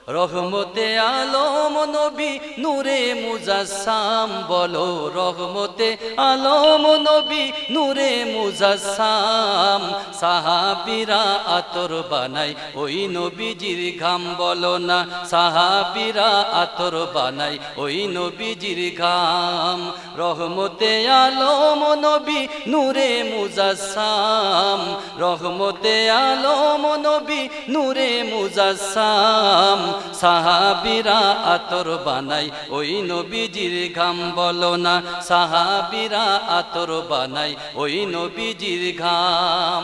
রহমতে আলম নবী নূরে মুজাসসাম বলো, রহমতে আলম নবী নূরে মুজাসসাম। সাহাবীরা আতর বানাই ওই নবীজির ঘাম বলো না, সাহাবীরা আতর বানাই ওই নবীজির ঘাম। রহমতে আলম নবী নূরে মুজাসসাম, রহমতে আলম নবী নূরে মুজাসসাম। সাহাবীরা আতর বানাই ওই নবীজির ঘাম বলো না, সাহাবীরা আতর বানাই ওই নবীজির ঘাম।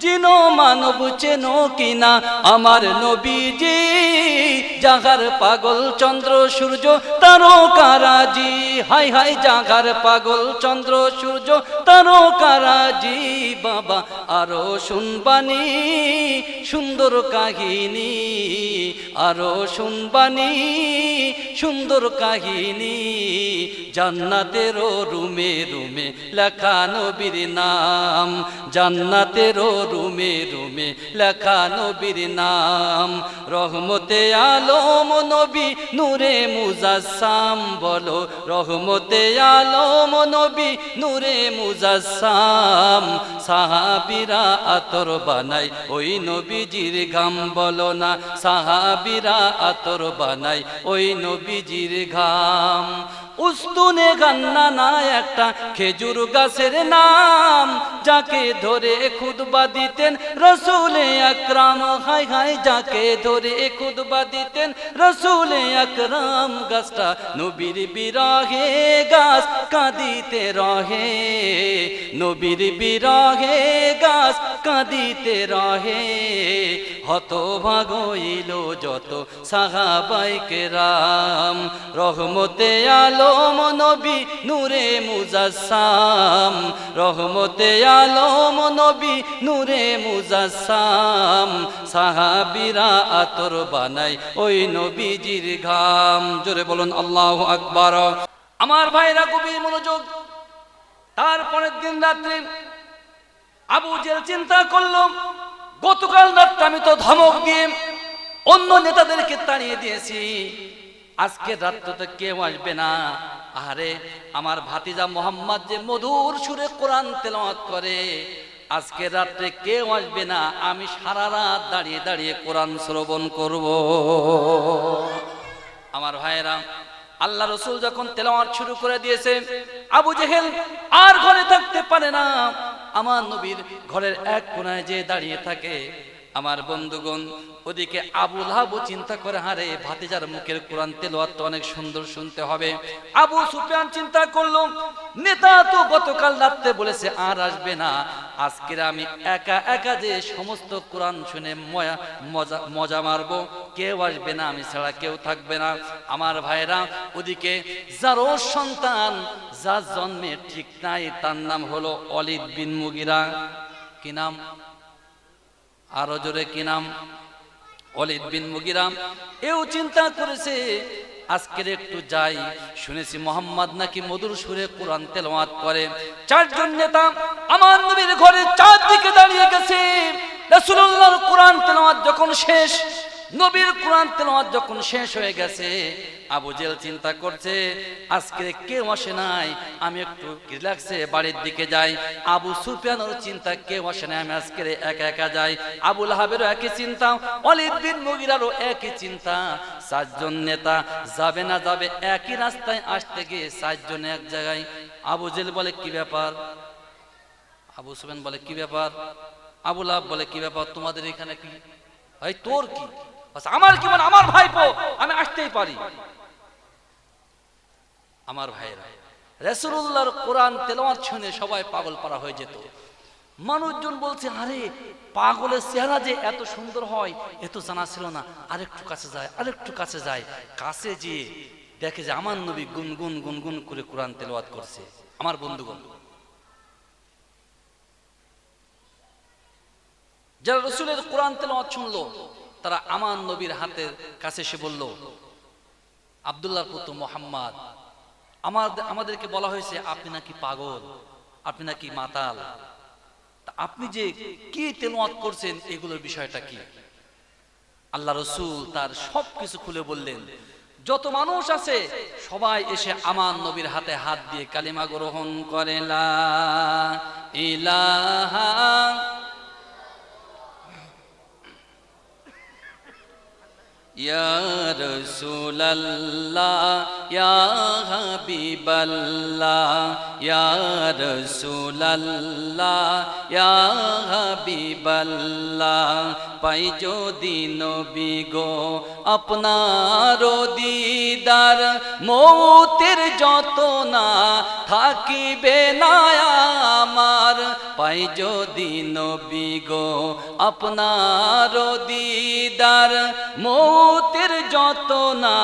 জিনো মানব চেনো কিনা আমার নবীজি, জাগার পাগল চন্দ্র সূর্য তারকারাজি। হাই হাই জাগার পাগল চন্দ্র সূর্য তারকারাজি। বাবা আরো শুনবানি সুন্দর কাহিনী, আরো শুনবানি সুন্দর কাহিনী। জান্নাতেরও রুমে রুমে লেখা নবীর নাম, জান্নাতেরও রুমে রুমে লেখা নবীর নাম। রহমতে আলম নবী নূরে মুজাসসাম বলো, রহমতে আলম নবী নূরে মুজাসসাম। সাহাবীরা আতর বানাই ওই নবীজির ঘাম বলো না, সাহাবীরা আতর বানাই ওই নবীজির ঘাম। উস্তুনে গান্না না একটা খেজুর গাছের নাম, যাকে ধরে খুতবা দিতেন রাসূলে আকরাম। হাই হাই যাকে ধরে খুতবা দিতেন রাসূলে আকরাম। গাছটা নবীর বিরহে গাছ কাঁদিতে রহে, নবীর বিরহে গাছ কাঁদিতে রহে। হতভাগ হইল যত সাহাবায়ে কেরাম। রহমতে আলম নবী নূরে মুজাসসাম, রহমতে আলম নবী নূরে মুজাসসাম। সাহাবীরা আতর বানাই ওই নবীজির ঘাম। জোরে বলুন আল্লাহু আকবার। আমার ভাইরা গভীর মনোযোগ। তারপরের দিন রাত্রে আবু জেহেল চিন্তা করলো, গতকাল রাত্রে আমি তো ধমক দিয়ে অন্য নেতাদেরকে তাড়িয়ে দিয়েছি, আজকে রাত্রে তো কেউ আসবে না। আরে আমার ভাতিজা মোহাম্মদ যে মধুর সুরে কোরআন তেলাওয়াত করে, আজকে রাত্রে কেউ আসবে না, আমি সারা রাত দাঁড়িয়ে দাঁড়িয়ে কোরআন শ্রবণ করব। আমার ভাইয়েরা, আল্লাহ রসুল যখন তেলাওয়াত শুরু করে দিয়েছে, আবু জেহেল আর ঘরে থাকতে পারে না, আমার নবীর ঘরের এক কোণায় যে দাঁড়িয়ে থাকে। আমার বন্ধুগণ, ওদিকে আবু লাহাব চিন্তা করে, হারে ভাতিজার মুখের কোরআন তেলাওয়াত তো অনেক সুন্দর শুনতে হবে। আবু সুফিয়ান চিন্তা করলো, নেতা তো গতকাল রাতে বলেছে আর আসবে না, আজকে আমি একা একা যে সমস্ত কোরআন শুনে মজা মারবো, কেউ আসবে না, আমি ছাড়া কেউ থাকবে না। আমার ভাইরা, ওদিকে যার সন্তান যার জন্মের ঠিক নাই, তার নাম হলো ওয়ালিদ বিন মুগিরা। কি নাম? আরো জোরে কি নাম? ওয়ালিদ বিন মুগিরা। এও চিন্তা করেছে, আজকের একটু যাই, শুনেছি মোহাম্মদ নাকি মধুর সুরে কোরআন তেলাওয়াত করে। চারজন নেতা আমার নবীর ঘরে চারদিকে দাঁড়িয়ে গেছে। রাসূলুল্লাহর কোরআন তেলাওয়াত যখন শেষ, নবীর কোরআন তেলাওয়াত যখন শেষ হয়ে গেছে, আবু জেহেল চিন্তা করছে, আজকে কেউ আসে নাই, আমি একটু রিল্যাক্সে বাড়ির দিকে যাই। আবু সুফিয়ানের চিন্তা, কেউ আসে নাই, আমি আজকে একা একা যাই। আবু লাহাবেরও একই চিন্তা, ওয়ালিদ বিন মুগিরারও একই চিন্তা। চারজন নেতা যাবে না যাবে, একই রাস্তায় আসতে গিয়ে চারজন এক জায়গায়। আবু জেহেল বলে, কি ব্যাপার? আবু সুফিয়ান বলে, কি ব্যাপার? আবু লাহাব বলে, কি ব্যাপার তোমাদের এখানে? কি ভাই তোর কি? আমার কি, মানে আমার ভাইপো, আমি আসতেই পারি। আমার ভাইরা, রাসূলুল্লাহর কোরআন তেলাওয়াত শুনে সবাই পাগল পারা হয়ে যেত। মানুষজন বলছে, আরে পাগলের চেহারা যে এত সুন্দর হয় এত জানা ছিল না, আরেকটু কাছে যায়, আরেকটু কাছে যায়। কাছে গিয়ে দেখে যে আমার নবী গুনগুন গুনগুন করে কোরআন তেলাওয়াত করছে। আমার বন্ধুগণ, যারা রাসূলের কোরআন তেলাওয়াত শুনলো, তারা আমার নবীর হাতের কাছে এসে বলল, আব্দুল্লাহর পুত্র মুহাম্মদ, আমাদেরকে বলা হয়েছে আপনি নাকি পাগল, আপনি নাকি মাতাল, আপনি যে কি তেলাওয়াত করছেন এগুলোর বিষয়টা কি? আল্লাহ রাসূল তার সবকিছু খুলে বললেন। যত মানুষ আছে সবাই এসে আমার নবীর হাতে হাত দিয়ে কালিমা গ্রহণ করে, লা ইলাহা ইয়া রাসূলুল্লাহ ইয়া হাবিবাল্লাহ ইয়া রাসূলুল্লাহ ইয়া হাবিবাল্লাহ। পাই যদি নবী গো আপনার দিদার, মৌতের যতনা থাকিবে না আমার। পাই যদি নবী গো আপনার দিদার, মৌতের যতনা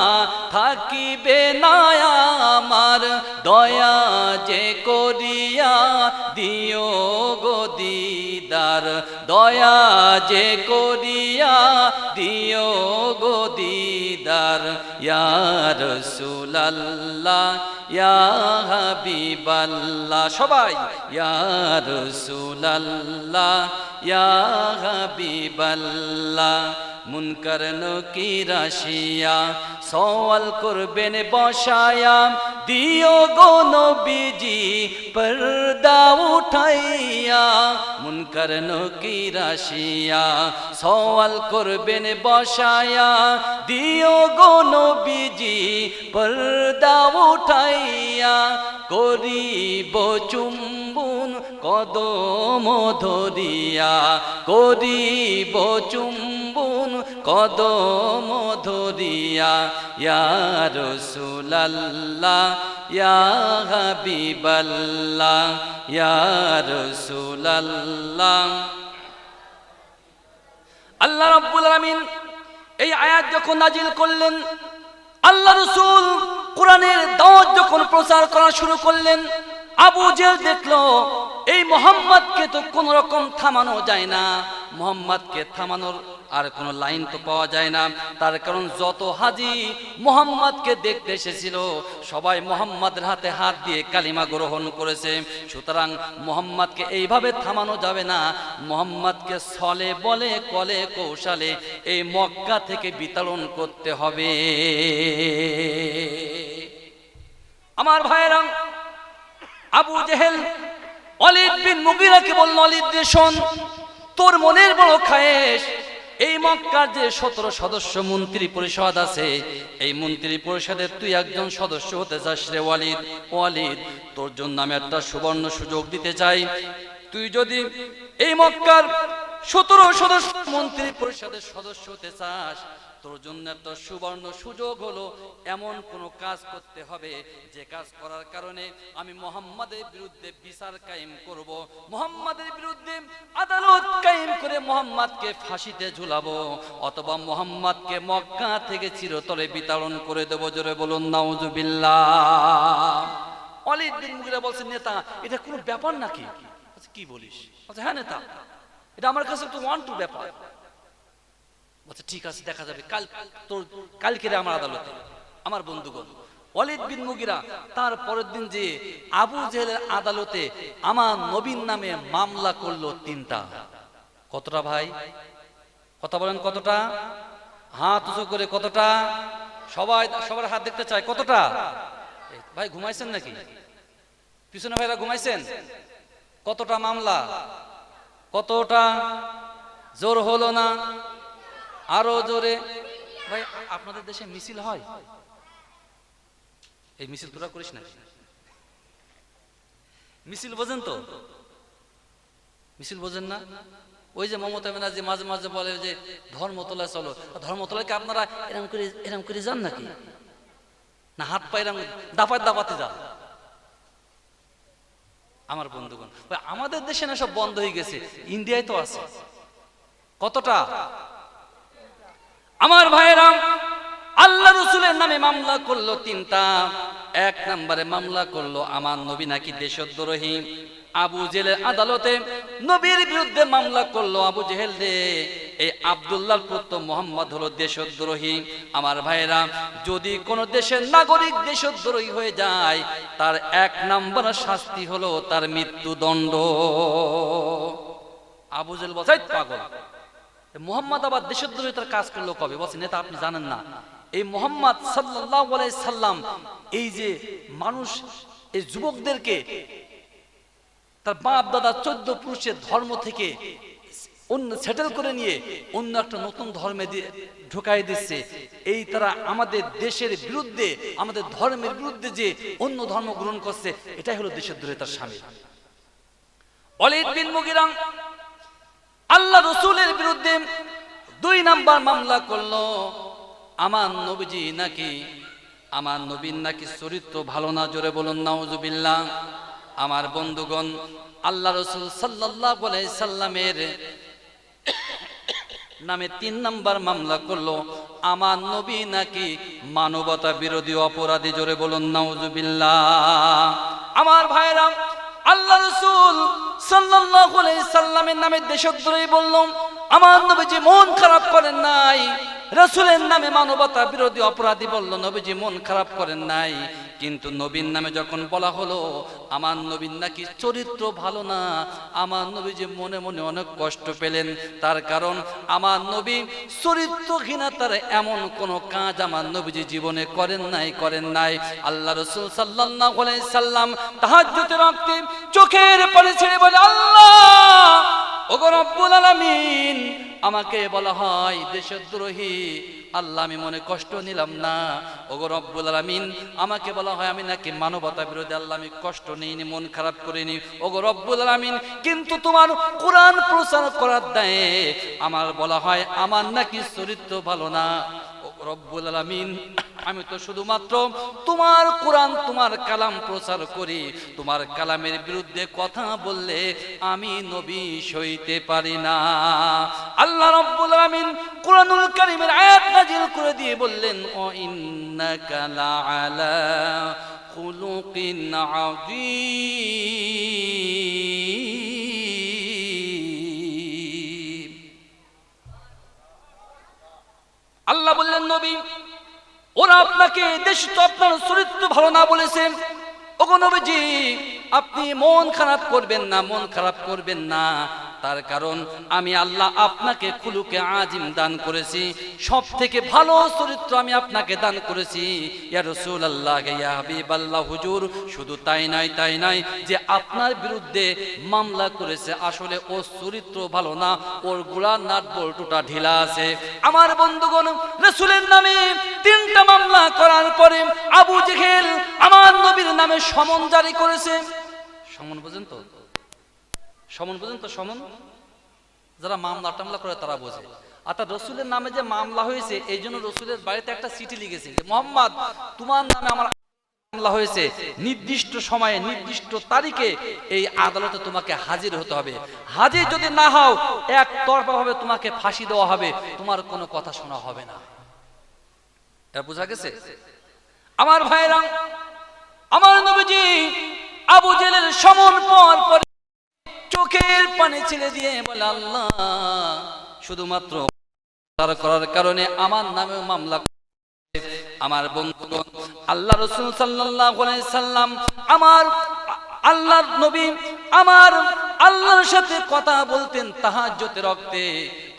থাকিবে না আমার। দয়া যে করিয়া দিও গো দিদার, দয়া যে করিয়া দিও গো দিদার। ইয়া রাসূলুল্লাহ ইয়া হাবিবাল্লাহ, সবাই ইয়া রাসূলুল্লাহ ইয়া হাবিবাল্লাহ। মুনকার নকির আসিয়া সওয়াল করবেন বসায়া, দিও গো নবীজি পর্দা উঠাইয়া। মুনকার নকির আসিয়া সওয়াল করবেন বসায়া, দিও গো নবীজি পর্দা উঠাইয়া। করিব চুম্বন কদম ধরিয়া, করিব চুম্বন কদম ধরিয়া। ইয়া রাসূলুল্লাহ ইয়া হাবিবাল্লাহ ইয়া রাসূলুল্লাহ। আল্লাহ রাব্বুল আলামিন এই আয়াত যখন নাজিল করলেন, আল্লাহ রাসূল কোরআনের দাওয়াত যখন প্রচার করা শুরু করলেন, আবু জেহেল দেখলো এই মুহাম্মদকে তো কোন রকম থামানো যায় না, মুহাম্মদকে থামানোর আর কোন লাইন তো পাওয়া যায় না। তার কারণ যত হাজী মুহাম্মদকে দেখতে এসেছিল সবাই মুহাম্মাদের হাতে হাত দিয়ে কালিমা গ্রহণ করেছে। সুতরাং মুহাম্মদকে এইভাবে থামানো যাবে না, মুহাম্মদকে ছলে বলে কলে কৌশলে এই মক্কা থেকে বিতাড়ন করতে হবে। আমার ভাইয়েরা, আবু জেহেল ওয়ালিদ বিন মুগীরাকে বলল, ওয়ালিদ রে শোন, তোর মনের বড় খায়েশ এই মক্কার যে 17 সদস্য মন্ত্রী পরিষদ আছে, এই মন্ত্রী পরিষদের তুই একজন সদস্য হতে চাস রে ওয়ালিদ। ওয়ালিদ, তোর জন্য আমি একটা সুবর্ণ সুযোগ দিতে চাই। তুই যদি এই মক্কার 17 সদস্য মন্ত্রী পরিষদের সদস্য হতে চাস, তোর জন্য একটা সুবর্ণ সুযোগ হলো এমন কোন কাজ করতে হবে যে কাজ করার কারণে আমি মুহাম্মাদের বিরুদ্ধে বিচার কায়েম করব, মুহাম্মাদের বিরুদ্ধে আদালত কায়েম করে মুহাম্মাদকে ফাঁসিতে ঝুলাবো, অথবা মুহাম্মাদকে মক্কা থেকে চিরতরে বিতাড়ন করে দেব। জোরে বলুন নাউজুবিল্লাহ। ওয়ালিদ বিন মুগীরা বলছেন, নেতা এটা কোনো ব্যাপার নাকি? কি বলিস? হ্যাঁ নেতা, এটা আমার কাছে তো ওয়ান টু ব্যাপার। আচ্ছা ঠিক আছে, দেখা যাবে কালকে আমার আদালতে। আমার বন্ধুগণ, ওয়ালিদ বিন মুগীরা তার পরের দিন যে আবু জেহেলের আদালতে আমার নবীর নামে মামলা করলো 3টা। কতটা ভাই? কথা বলেন কতটা? হাত উঁচু করে কতটা? সবার হাত দেখতে চাই। কতটা ভাই? ঘুমাইছেন নাকি? পিছনে ভাইরা ঘুমাইছেন? কতটা মামলা? কতটা? জোর হলো না? আরো জোরে। ভাই আপনাদের দেশে মিছিল হয়? এই মিছিল তোরা করিস না? মিছিল বোঝেন তো? মিছিল বোঝেন না? ওই যে মমতা ব্যানার্জি মাঝে মাঝে বলে যে ধর্মতলায় চলো, ধর্মতলায় কি আপনারা এরম করে যান নাকি? না হাত পা এরম দাপাতে যান? আমার বন্ধুগণ, আমাদের দেশে না সব বন্ধ হয়ে গেছে, ইন্ডিয়ায় তো আছে। কতটা? আমার ভাইয়েরা, আল্লাহ রাসূলের নামে মামলা করলো 3টা। 1 নম্বরে মামলা করলো আমার নবী নাকি দেশদ্রোহী। আবু জেহেলের আদালতে নবীর বিরুদ্ধে মামলা করলো আবু জেহেল রে, এই আব্দুল্লাহর পুত্র মুহাম্মদ হলো দেশদ্রোহী। আমার ভাইয়েরা, যদি কোন দেশের নাগরিক দেশদ্রোহী হয়ে যায়, তার 1 নম্বর শাস্তি হলো তার মৃত্যুদণ্ড। আবু জেহেল বলছে পাগল, মুহাম্মদ আবার দেশদ্রোহিতার কাজ করলো কবে? বলছে নেতা আপনি জানেন না, এই মুহাম্মদ সাল্লাল্লাহু আলাইহি সাল্লাম এই যে মানুষ এই যুবকদেরকে তার বাপ দাদা 14 পুরুষের ধর্ম থেকে অন্য সেটেল করে নিয়ে অন্য একটা নতুন ধর্মে ঢুকাই দিচ্ছে। এই তারা আমাদের দেশের বিরুদ্ধে, আমাদের ধর্মের বিরুদ্ধে যে অন্য ধর্ম গ্রহণ করছে, এটাই হলো দেশদ্রোহিতার শামিল। ওয়ালিদ বিন মুগিরা আল্লাহ রাসূলের বিরুদ্ধে 2 নাম্বার মামলা করলো। আমার নবীজি নাকি, আমার নবীর নাকি চরিত্র ভালো না, জোরে বলুন নাউজুবিল্লাহ। আমার বন্ধুগণ, আল্লাহ রাসূল সাল্লাল্লাহু আলাইহি সাল্লামের নামে 3 নাম্বার মামলা করলো। আমার নবী নাকি মানবতা বিরোধী অপরাধী, জোরে বলুন নাউজুবিল্লাহ। আমার ভাইরা, আল্লাহ রাসূল সাল্লাল্লাহু আলাইহি সাল্লামের নামে দেশদ্রোহী বললাম, আমার নবীজি মন খারাপ করেন নাই। রাসূলের নামে মানবতা বিরোধী অপরাধী বলল, নবীজি মন খারাপ করেন নাই। কিন্তু নবীর নামে যখন বলা হলো আমার নবীর নাকি চরিত্র ভালো না, আমার নবীজি মনে মনে অনেক কষ্ট পেলেন। তার কারণ আমার নবী চরিত্রহীনতার এমন কোন কাজ আমার নবীজি জীবনে করেন নাই। আল্লাহ রাসূল সাল্লাল্লাহু আলাইহি সাল্লাম তাহাজ্জুদের ওয়াক্তে চোখের পানি ছেড়ে বলে, আল্লাহ ওগো রব্বুল আলামিন, আমাকে বলা হয় দেশদ্রোহী, আল্লাহ আমি মনে কষ্ট নিলাম না। ওগো রব্বুল আলামিন, আমাকে বলা হয় আমি নাকি মানবতা বিরোধী, আল্লাহ আমি কষ্ট নেইনি, মন খারাপ করিনি। ওগো রব্বুল আলামিন, কিন্তু তোমার কোরআন প্রচার করার দায়ে আমার বলা হয় আমার নাকি চরিত্র ভালো না। রব্বুল আলামিন, আমি তো শুধুমাত্র তোমার কোরআন, তোমার কালাম প্রচার করি। তোমার কালামের বিরুদ্ধে কথা বললে আমি নবী সইতে পারি না। আল্লাহ রব্বুল আলামিন কোরআনুল কারীমের আয়াত নাযিল করে দিয়ে বললেন, ও ইন্নাকা লাআলা খুলুকিন আযীম। আল্লাহ বললেন, নবী ওরা আপনাকে দেশ তো আপনার চরিত্র ভালো না বলেছেন। ওগো নবীজি, আপনি মন খারাপ করবেন না। তার কারণ আমি আল্লাহ আপনাকে খুলুকে আজিম দান করেছি, সব থেকে ভালো চরিত্র আমি আপনাকে দান করেছি। ইয়া রাসূলুল্লাহ, ইয়া হাবিবাল্লাহ, হুজুর, শুধু তাই নয় যে আপনার বিরুদ্ধে মামলা করেছে, আসলে ওর চরিত্র ভালো না, ওর গোড়ার নাট বল্টুটা ঢিলা আছে। আমার বন্ধুগণ, রাসূলের নামে 3টা মামলা করার পরে আবু জেহেল আমার নবীর নামে সমন জারি করেছে। সমন পর্যন্ত সমন যারা মামলা টামলা করে তারা বোঝে। অর্থাৎ রসুলের নামে যে মামলা হয়েছে, এই জন্য রসুলের বাড়িতে একটা চিঠি লিখেছে যে মুহাম্মদ, তোমার নামে আমার মামলা হয়েছে, নির্দিষ্ট সময়ে নির্দিষ্ট তারিখে এই আদালতে তোমাকে হাজির হতে হবে। হাজির যদি না হও, একতরফা ভাবে তোমাকে ফাঁসি দেওয়া হবে, তোমার কোনো কথা শোনা হবে না। এটা বোঝা গেছে? আমার ভাইরা, আমার নবীজি আবু জেহেলের সমন পাওয়ার পরে চোখের পানি ছেড়ে দিয়ে বলে, আল্লাহ শুধুমাত্র করার কারণে আমার নামে মামলা। আমার বন্ধুগণ, আল্লাহ রাসূল সাল্লাল্লাহু আলাইহি সাল্লাম, আমার আল্লাহর নবী আমার আল্লাহর সাথে কথা বলতেন তাহাজ্জুদের ওয়াক্তে।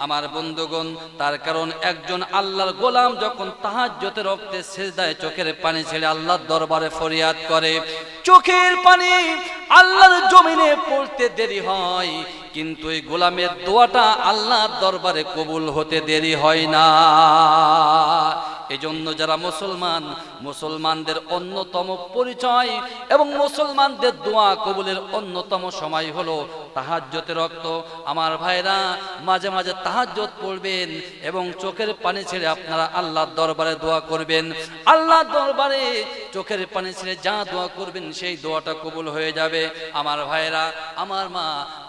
আমার বন্ধুগণ, তার কারণ একজন আল্লাহর গোলাম যখন তাহাজ্জুদের ওয়াক্তে সিজদায় চোখের পানি ছেড়ে আল্লাহর দরবারে ফরিয়াদ করে, চোখের পানি আল্লাহর জমিনে পড়তে দেরি হয়, কিন্তু এই গোলামের দোয়াটা আল্লাহর দরবারে কবুল হতে দেরি হয় না। এজন্য যারা মুসলমানদের অন্যতম পরিচয় এবং মুসলমানদের দোয়া কবুলের অন্যতম সময় হলো তাহাজ্জুদের ওয়াক্ত। আমার ভাইরা, মাঝে মাঝে তাহাজ্জুদ পড়বেন এবং চোখের পানি ছেড়ে আপনারা আল্লাহর দরবারে দোয়া করবেন। আল্লাহর দরবারে চোখের পানি ছেড়ে যা দোয়া করবেন সেই দোয়াটা কবুল হয়ে যাবে। আমার ভাইরা, আমার মা,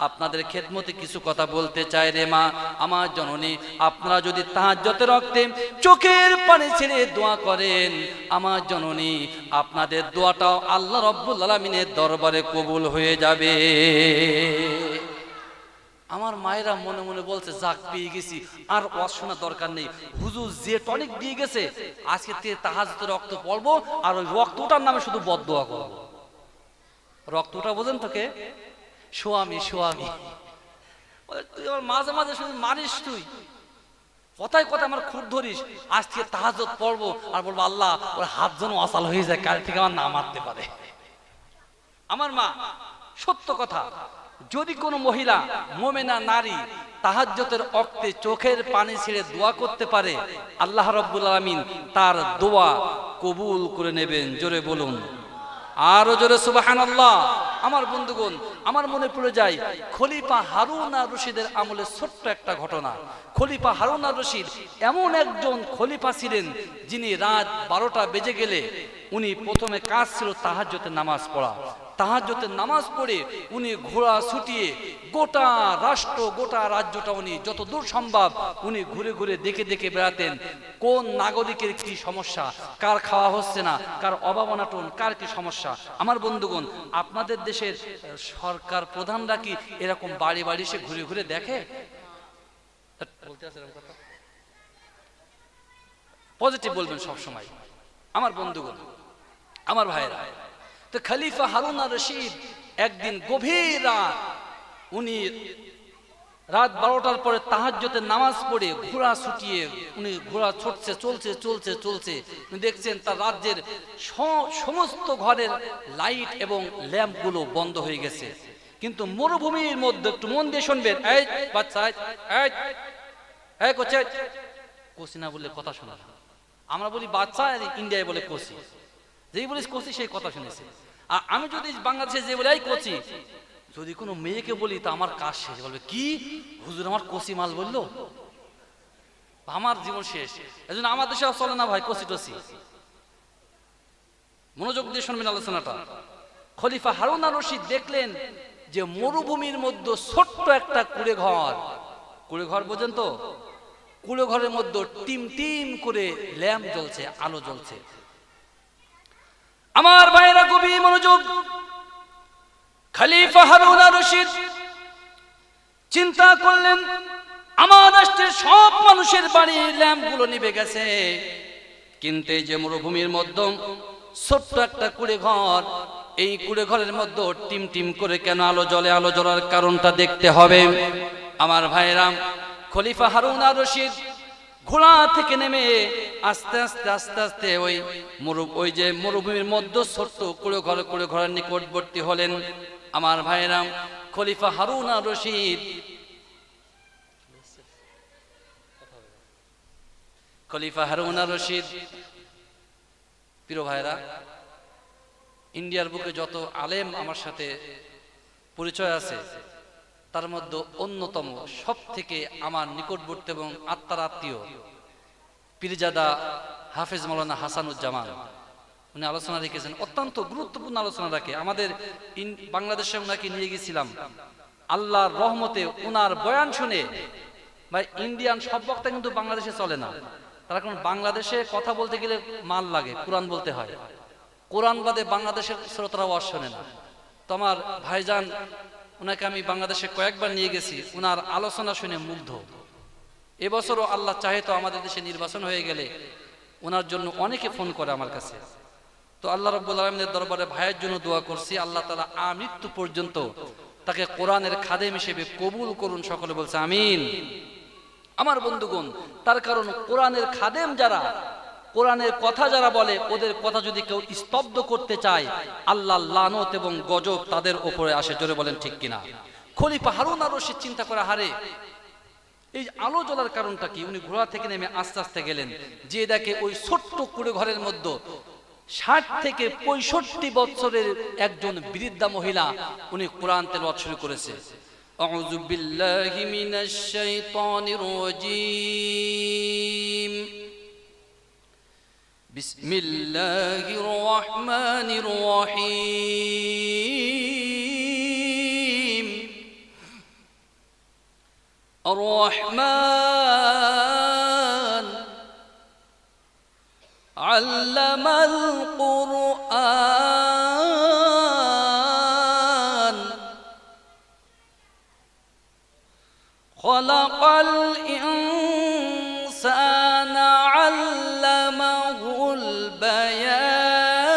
আপনাদের খেদমতে কিছু কথা বলতে চাই রে মা, আমার জননী, আপনারা যদি তাহাজ্জুদের ওয়াক্তে চোখের পানি ছেড়ে দোয়া করেন, আমার জননী, আপনাদের দোয়াটাও আল্লাহ রাব্বুল আলামিনের দরবারে কবুল হয়ে যাবে। আমার মায়েরা মনে মনে বলছে, যাক, পেয়ে গেছি, আর ওয়াজ শোনা দরকার নেই, হুজুর যে টনিক দিয়ে গেছে, আজকে থেকে তাহাজ্জুদের রক্ত পড়বো আর ওই রক্তটার নামে শুধু বদদোয়া করব। রক্তটা বোঝেন তোকে? স্বামী তুই আমার মাঝে মাঝে শুধু মারিস, তুই কথায় কথায় আমার খুব ধরিস, আজ থেকে তাহাজ্জুদ পড়বো আর বলবো আল্লাহ ওর হাত যেন অসাল হয়ে যায়, কাল থেকে আমার না মারতে পারে। আমার মা, সত্য কথা, যদি কোনো মহিলা মুমিনা নারী তাহাজ্জুদের ওয়াক্তে চোখের পানি ছেড়ে দোয়া করতে পারে, আল্লাহ রাব্বুল আলামিন তার দোয়া কবুল করে নেবেন। জোরে বলুন, আরো জোরে সুবহানাল্লাহ। আমার বন্ধুগণ, আমার মনে পড়ে যায় খলিফা হারুন আর রশিদের আমলে ছোট্ট একটা ঘটনা। খলিফা হারুন আর রশিদ এমন একজন খলিফা ছিলেন যিনি রাত 12টা বেজে গেলে উনি প্রথমে কাজ ছিল তাহাজ্জুদের নামাজ পড়া। তাহাজ্জুদের নামাজ পড়ে উনি ঘোড়া ছুটিয়ে গোটা রাষ্ট্র, গোটা রাজ্যটা উনি যত দূর সম্ভব উনি ঘুরে ঘুরে দেখে দেখে বেড়াতেন কোন নাগরিকের কি সমস্যা, কার খাওয়া হচ্ছে না, কার অভাব অনাটন, কার কি সমস্যা। আমার বন্ধুগণ, আপনাদের দেশের সরকার প্রধানরা কি এরকম বাড়ি বাড়ি সে ঘুরে ঘুরে দেখে? পজিটিভ বলবেন সব সময়। আমার বন্ধুগণ, আমার ভাইরা, তো খলিফা হারুন আর রশিদ একদিন গভীর রাত, উনি রাত 12টার পরে তাহাজ্জুদের নামাজ পড়ে ঘোড়া ছুটিয়ে উনি ঘোড়া ছুটছে, চলছে চলছে চলছে, দেখছেন তার রাজ্যের সমস্ত ঘরের লাইট এবং ল্যাম্পগুলো বন্ধ হয়ে গেছে। কিন্তু মরুভূমির মধ্যে, একটু মন দিয়ে শুনবেন, এই বাচ্চা, এই কোচে, কোসি না বললে কথা শোনা। আমরা বলি বাচ্চা, ইন্ডিয়ায় বলে কোসি। যেই বলিস কোচি সেই কথা শুনেছে। আর আমি যদি বাংলাদেশে যে বলি এই কোচি, যদি কোনো মেয়েকে বলি তা আমার কাজ শেষ। বলবে কি হুজুর আমার কোচি মাল বললো, আমার জীবন শেষ। এজন্য আমার দেশে চলে না ভাই কোচি টসি। মনোযোগ দিয়ে শুনবেন আলোচনাটা। খলিফা হারুন আর রশিদ দেখলেন যে মরুভূমির মধ্যে ছোট্ট একটা কুড়ে ঘর বোঝেন তো, কুড়ে ঘরের মধ্যে টিম টিম করে ল্যাম্প জ্বলছে, আলো জ্বলছে। আমার ভাইরা গভীর মনোযোগ। খলিফা হারুন আর রশিদ চিন্তা করলেন আমার রাষ্ট্রের সব মানুষের বাড়ির ল্যাম্পগুলো নিভে গেছে, কিন্তু এই যে মরুভূমির মধ্যে ছোট্ট একটা কুড়ে ঘর, এই কুড়ে ঘরের মধ্যে টিম টিম করে কেন আলো জ্বলে? আলো জ্বলার কারণটা দেখতে হবে। আমার ভাইরা, খলিফা হারুন আর রশিদ ঘোড়া থেকে নেমে আস্তে আস্তে আস্তে আস্তে ওই যে মরুভূমির মধ্যে ছোট্ট কুড়ে ঘরের নিকটবর্তী হলেন। আমার ভাইরা, খলিফা হারুন আর রশিদ প্রিয় ভাইরা, ইন্ডিয়ার বুকে যত আলেম আমার সাথে পরিচয় আছে তার মধ্যে অন্যতম সব থেকে আমার নিকটবর্তী এবং আত্মার আত্মীয় পীরজাদা হাফেজ মাওলানা হাসানুজ্জামান, উনি আলোচনা রেখেছেন, অত্যন্ত গুরুত্বপূর্ণ আলোচনা রাখে। আমাদের বাংলাদেশে ওনাকে নিয়ে গেছিলাম, আল্লাহর রহমতে ওনার বয়ান শুনে ভাই, ইন্ডিয়ান সব বক্তা কিন্তু বাংলাদেশে চলে না। তার কারণ বাংলাদেশে কথা বলতে গেলে মাল লাগে, কোরআন বলতে হয়। কোরআন বাদে বাংলাদেশের শ্রোতারা ওয়াজ শোনে না। তো আমার ভাইজান, ওনাকে আমি বাংলাদেশে কয়েকবার নিয়ে গেছি, ওনার আলোচনা শুনে মুগ্ধ। এবছরও আল্লাহ চাহে তো আমাদের দেশে নির্বাচন হয়ে গেলে ওনার জন্য অনেকে ফোন করে আমার কাছে। তো আল্লাহ রাব্বুল আলামিনের দরবারে ভাইয়ের জন্য দোয়া করছি, আল্লাহ তাআলা আমৃত্যু পর্যন্ত তাকে কোরআনের খাদেম হিসেবে কবুল করুন। সকলে বলছে আমিন। আমার বন্ধুগণ, তার কারণ কোরআনের খাদেম যারা, কোরআনের কথা যারা বলে, ওদের কথা যদি কেউ স্তব্ধ করতে চায়, আল্লাহর লানত এবং গজব তাদের উপরে আসে। জোরে বলেন ঠিক কিনা? খলিফা হারুন আর রশিদ চিন্তা করে, হারে এই আলো জ্বলার কারণটা কি? উনি ঘোড়া থেকে নেমে আস্তে আস্তে গেলেন, যে দেখে ওই ছোট্ট কুড়ে ঘরের মধ্যে 60 থেকে 65 বছরের একজন বৃদ্ধা মহিলা, উনি কোরআন তেলাওয়াত শুরু করেছে। আউযু বিল্লাহি মিনাশ শাইতানির রাজীম, বিসমিল্লাহির রহমানির রহিম, আর রহমান আল্লামাল কুরআন, খালাকাল ইনসানা আল্লামাহুল বায়ান,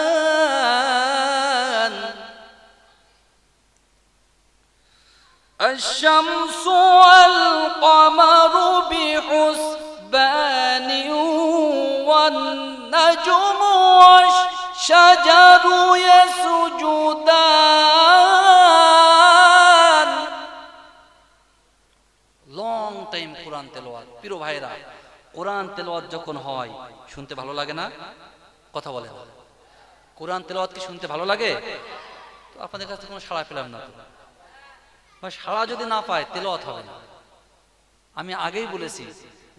আশ-শামসু ওয়াল কমারু বিহুসবান, النجم والشجر يسجدان লং টাইম কোরআন তেলাওয়াত। প্রিয় ভাইরা, কোরআন তেলাওয়াত যখন হয় শুনতে ভালো লাগে না? কথা বলেন, কোরআন তেলাওয়াত কি শুনতে ভালো লাগে? তো আপনাদের কাছে কোনো সাড়া পেলাম না, তো বা সাড়া যদি না পায় তেলাওয়াত হবে না। আমি আগেই বলেছি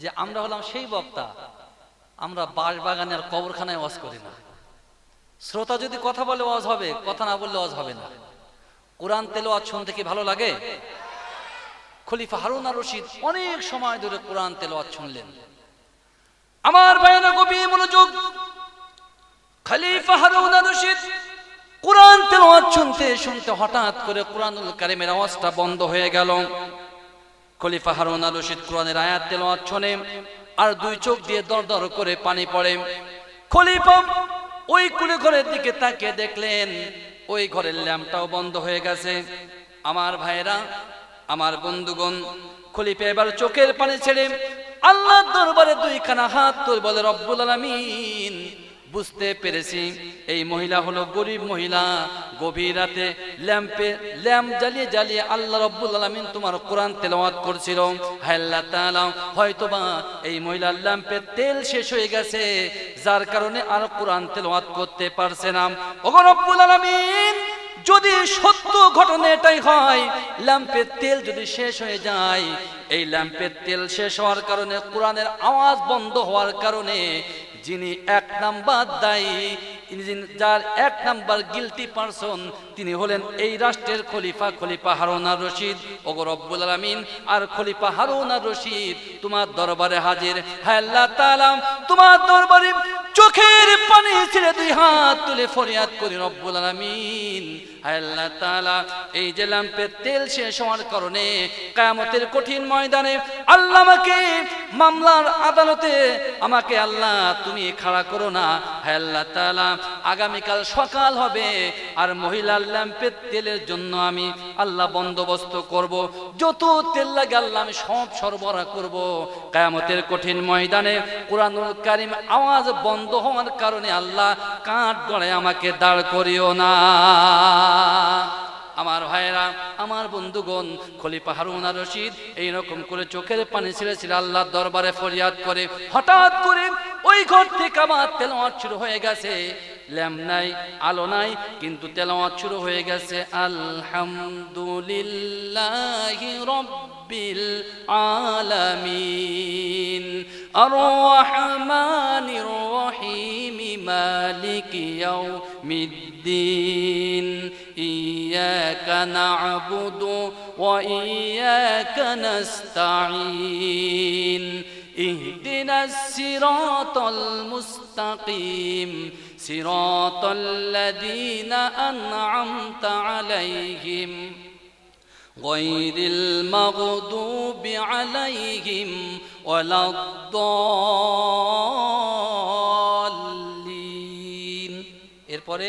যে আমরা হলাম সেই বক্তা, আমরা বাঁশবাগানে আর কবরখানায় ওয়াজ করি না। শ্রোতা যদি কথা বলে ওয়াজ হবে, কথা না বললে ওয়াজ হবে না। কোরআন তেলাওয়াত শুনতে কি ভালো লাগে? খলিফা হারুন আর রশিদ অনেক সময় ধরে কোরআন তেলাওয়াত শুনলেন। আমার ভাইয়েরা গভীর মনোযোগ, খলিফা হারুন আর রশিদ কোরআন তেলাওয়াত শুনতে শুনতে হঠাৎ করে কোরআনুল কারীমের আওয়াজটা বন্ধ হয়ে গেল। খলিফা হারুন আর রশিদ কোরআনের আয়াত তেলাওয়াত শুনে আর দুই চোখ দিয়ে দরদর করে পানি পড়ে। খলিফা ওই কুড়ে ঘরের দিকে তাকিয়ে দেখলেন ওই ঘরের ল্যাম্পটাও বন্ধ হয়ে গেছে। আমার ভাইরা, আমার বন্ধুগণ, খলিফা এবার চোখের পানি ছেড়ে আল্লাহর দরবারে দুইখানা হাত তুলে বলে, রব্বুল আলামিন, বুঝতে পেরেছি এই মহিলা হলো গরিব মহিলা, গভীর রাতে ল্যাম্প জ্বালিয়ে জ্বালিয়ে আল্লাহ রব্বুল আলামিন তোমার কোরআন তেলাওয়াত করছিল। হায় আল্লাহ তাআলা, হয়তোবা এই মহিলার ল্যাম্পের তেল শেষ হয়ে গেছে, যার কারণে আর কোরআন তেলাওয়াত করতে পারছে না। ওগো রব্বুল আলামিন, যদি সত্য ঘটনা এটাই হয়, ল্যাম্পের তেল যদি শেষ হয়ে যায়, এই ল্যাম্পের তেল শেষ হওয়ার কারণে, কোরআনের আওয়াজ বন্ধ হওয়ার কারণে যিনি এক নাম্বার দায়ী, যার এক নাম্বার গিলটি পারসন, তিনি হলেন এই রাষ্ট্রের খলিফা হারুন আর রশিদ। ওগো রব্বুল আলামিন, আর খলিফা হারুন আর রশিদ তোমার দরবারে হাজির। হায় আল্লাহ তাআলা, তোমার দরবারে চোখের পানি ছেড়ে দুই হাত তুলে ফরিয়াদ করি, রব্বুল আলামিন, হায় আল্লাহ তাআলা, এই যে ল্যাম্পের তেল শেষ হওয়ার কারণে কিয়ামতের কঠিন ময়দানে আল্লাহ আমাকে মামলার আদালতে আমাকে আল্লাহ তুমি খাড়া করো না। হায় আল্লাহ তাআলা, আগামীকাল সকাল হবে আর মহিলার ল্যাম্পের তেলের জন্য আমি আল্লাহ বন্দোবস্ত করব, যত তেল লাগে আল্লাহ আমি সব সরবরাহ করব। কিয়ামতের কঠিন ময়দানে কোরআনুল কারীম আওয়াজ বন্ধ হওয়ার কারণে আল্লাহ কাঠ গড়ায় আমাকে দাঁড় করিও না। আমার ভাইরা, আমার বন্ধুগণ, খলিফা হারুন আর রশিদ এইরকম করে চোখের পানি ছেড়েছিল আল্লাহর দরবারে ফরিয়াদ করে। হঠাৎ করে ওই ঘর থেকে আমার তেলাওয়াত শুরু হয়ে গেছে। ল্যাম্প নাই, আলো নাই, কিন্তু তেলাওয়াত শুরু হয়ে গেছে। আলহামদুলিল্লাহি রাব্বিল আলামিন আর রহমানির রহিম মালিকি ইয়াউমিদ্দিন ইয়্যাকা না'বুদু ওয়া ইয়্যাকা নাস্তাঈন ইহদিনাস সিরাতাল মুস্তাকিম সিরাতাল লাযীনা আন'আমতা আলাইহিম গায়রিল মাগদুবি আলাইহিম ওয়ালাদ-দাল্লিন। এরপরে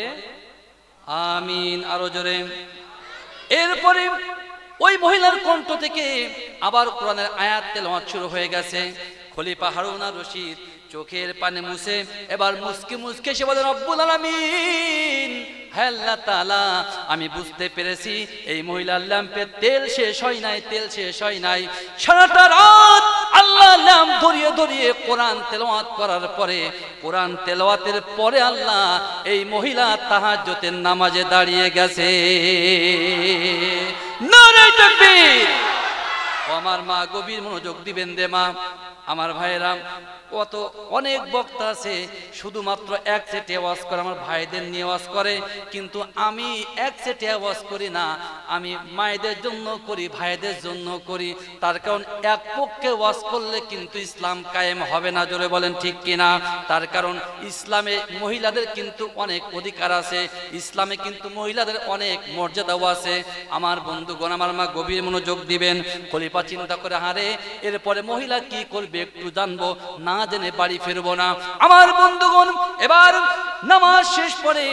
আমিন, আরো জোরে। এরপরে ওই মহিলার কণ্ঠ থেকে আবার কোরআনের আয়াত তেলাওয়াত শুরু হয়ে গেছে। খলিফা হারুন আর রশিদ চোখের পানি মুছে এবার মুসকে মুসকে সে বলে, রব্বুল আলামিন, হে আল্লাহ তাআলা, আমি বুঝতে পেরেছি এই মহিলার ল্যাম্পের তেল শেষ হয় নাই, তেল শেষ হয় নাই। সারাটা রাত আল্লাহ ল্যাম্প ধরিয়ে ধরিয়ে কোরআন তেলাওয়াত করার পরে, কোরআন তেলাওয়াতের পরে আল্লাহ এই মহিলা তাহাজ্জুদের নামাজে দাঁড়িয়ে গেছে। নারে তাকবীর। আমার মা গভীর মনোযোগ দিবেন দে মা। আমার ভাইয়েরা, কত অনেক বক্তা আছে শুধুমাত্র এক সেটে ওয়াজ করে, আমার ভাইদের নিয়ে ওয়াজ করে, কিন্তু আমি এক সেটে ওয়াজ করি না, আমি মায়েদের জন্য করি, ভাইদের জন্য করি। তার কারণ এক পক্ষে ওয়াজ করলে কিন্তু ইসলাম কায়েম হবে না, জোরে বলেন ঠিক কিনা? তার কারণ ইসলামে মহিলাদের কিন্তু অনেক অধিকার আছে, ইসলামে কিন্তু মহিলাদের অনেক মর্যাদাও আছে। আমার বন্ধুগণ, আমার মা গভীর মনোযোগ দিবেন। খলিফা চিন্তা করে, হারে এরপরে মহিলা কি করবে একটু জানবো, না জেনে বাড়ি ফিরবো না। আমার বন্ধুগণ, এবার নামাজ শেষ করে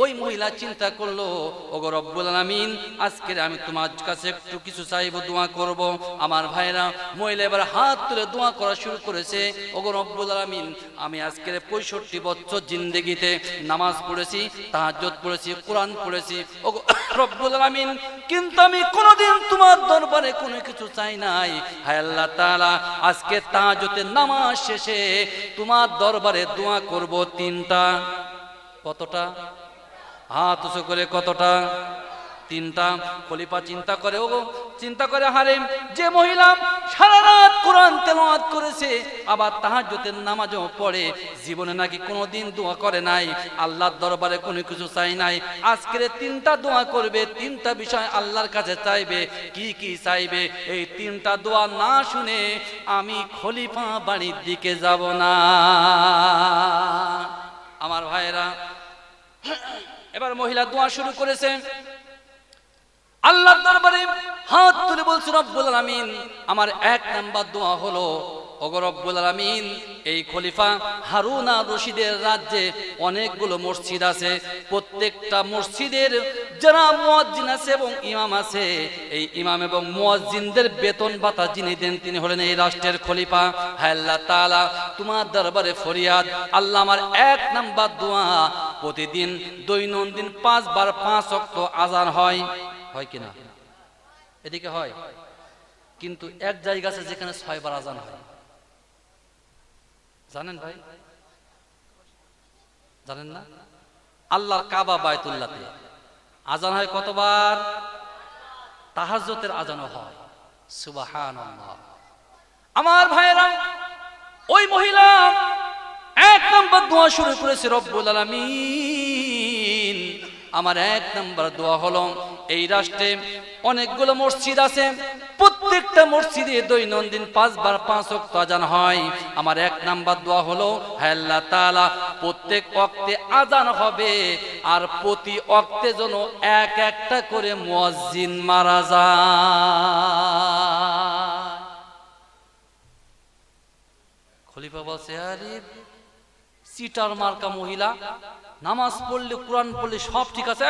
ওই মহিলা চিন্তা করলো, ওগো রব্বুল আলামিন, আজকে আমি তোমার কাছে একটু কিছু চাইবো, দোয়া করব। আমার ভাইরা, মহিলা এবার হাত তুলে দোয়া করা শুরু করেছে। ওগো রব্বুল আলামিন, আমি আজকের 65 বছর জিন্দেগিতে নামাজ পড়েছি, তাহাজ্জুদ পড়েছি, কোরআন পড়েছি, ওগো রব্বুল আলামিন, কিন্তু আমি কোনোদিন তোমার দরবারে কোনো কিছু চাই নাই। হায় আল্লাহ তাআলা, আজকে তাহাজ্জুদের নামাজ শেষে তোমার দরবারে দোয়া করব 3টা। কতটা? হাত উঁচু করে, কতটা? 3টা। খলিফা চিন্তা করে হারে, যে মহিলা সারা রাত কোরআন তেলাওয়াত করেছে, আবার তাহাজ্জুদের নামাজও পড়ে, জীবনে নাকি কোনোদিন দোয়া করে নাই, আল্লাহর দরবারে কোনো কিছু চাই নাই, আজকের 3টা দোয়া করবে, 3টা বিষয় আল্লাহর কাছে চাইবে। কি কি চাইবে? এই 3টা দোয়া না শুনে আমি খলিফা বাড়ির দিকে যাব না। আমার ভাইরা, এবার মহিলা দোয়া শুরু করেছে। আল্লাহর দরবারে হাত তুলে বলছে, রব্বুল আলামিন, আমার 1 নাম্বার দোয়া হলো, ওগো রব্বুল আলামিন, এই খলিফা হারুন আর রশিদের রাজ্যে অনেকগুলো মসজিদ আছে, প্রত্যেকটা মসজিদের যারা মুয়াজ্জিন আছে এবং ইমাম আছে, এই ইমাম এবং মুয়াজ্জিনদের বেতন ভাতা যিনি দেন তিনি হলেন এই রাষ্ট্রের খলিফা। হায় আল্লাহ তাআলা, তোমার দরবারে ফরিয়াদ, আল্লাহ আমার 1 নাম্বার দোয়া, প্রতিদিন দৈনন্দিন 5 বার 5 ওয়াক্ত আযান হয় কিনা? এদিকে হয়, কিন্তু এক জায়গা আছে যেখানে 6 বার আযান হয়। জানেন ভাই? জানেন না? আল্লাহর কাবা বায়তুল্লাহতে আযান হয় কতবার? তাহাজ্জুদের আযানও হয়। সুবহানাল্লাহ। আমার ভাইরা, ওই মহিলা 1 নম্বর দোয়া শুরু করেছে, রব্বুল আলামিন, আমার 1 নম্বর দোয়া হলো, এই রাষ্ট্রে অনেকগুলো মসজিদ আছে, প্রত্যেকটা মসজিদে দৈনন্দিন 5 বার 5 ওয়াক্ত আযান হয়। আমার 1 নাম্বার দোয়া হলো, হে আল্লাহ তাআলা, প্রত্যেক ওয়াক্তে আযান হবে, আর প্রতি ওয়াক্তে যেন একটা করে মুয়াজ্জিন মারা যায়। খলিফা বলছে, আরে সিটার মার্কা মহিলা, নামাজ পড়লে কোরআন পড়লে সব ঠিক আছে,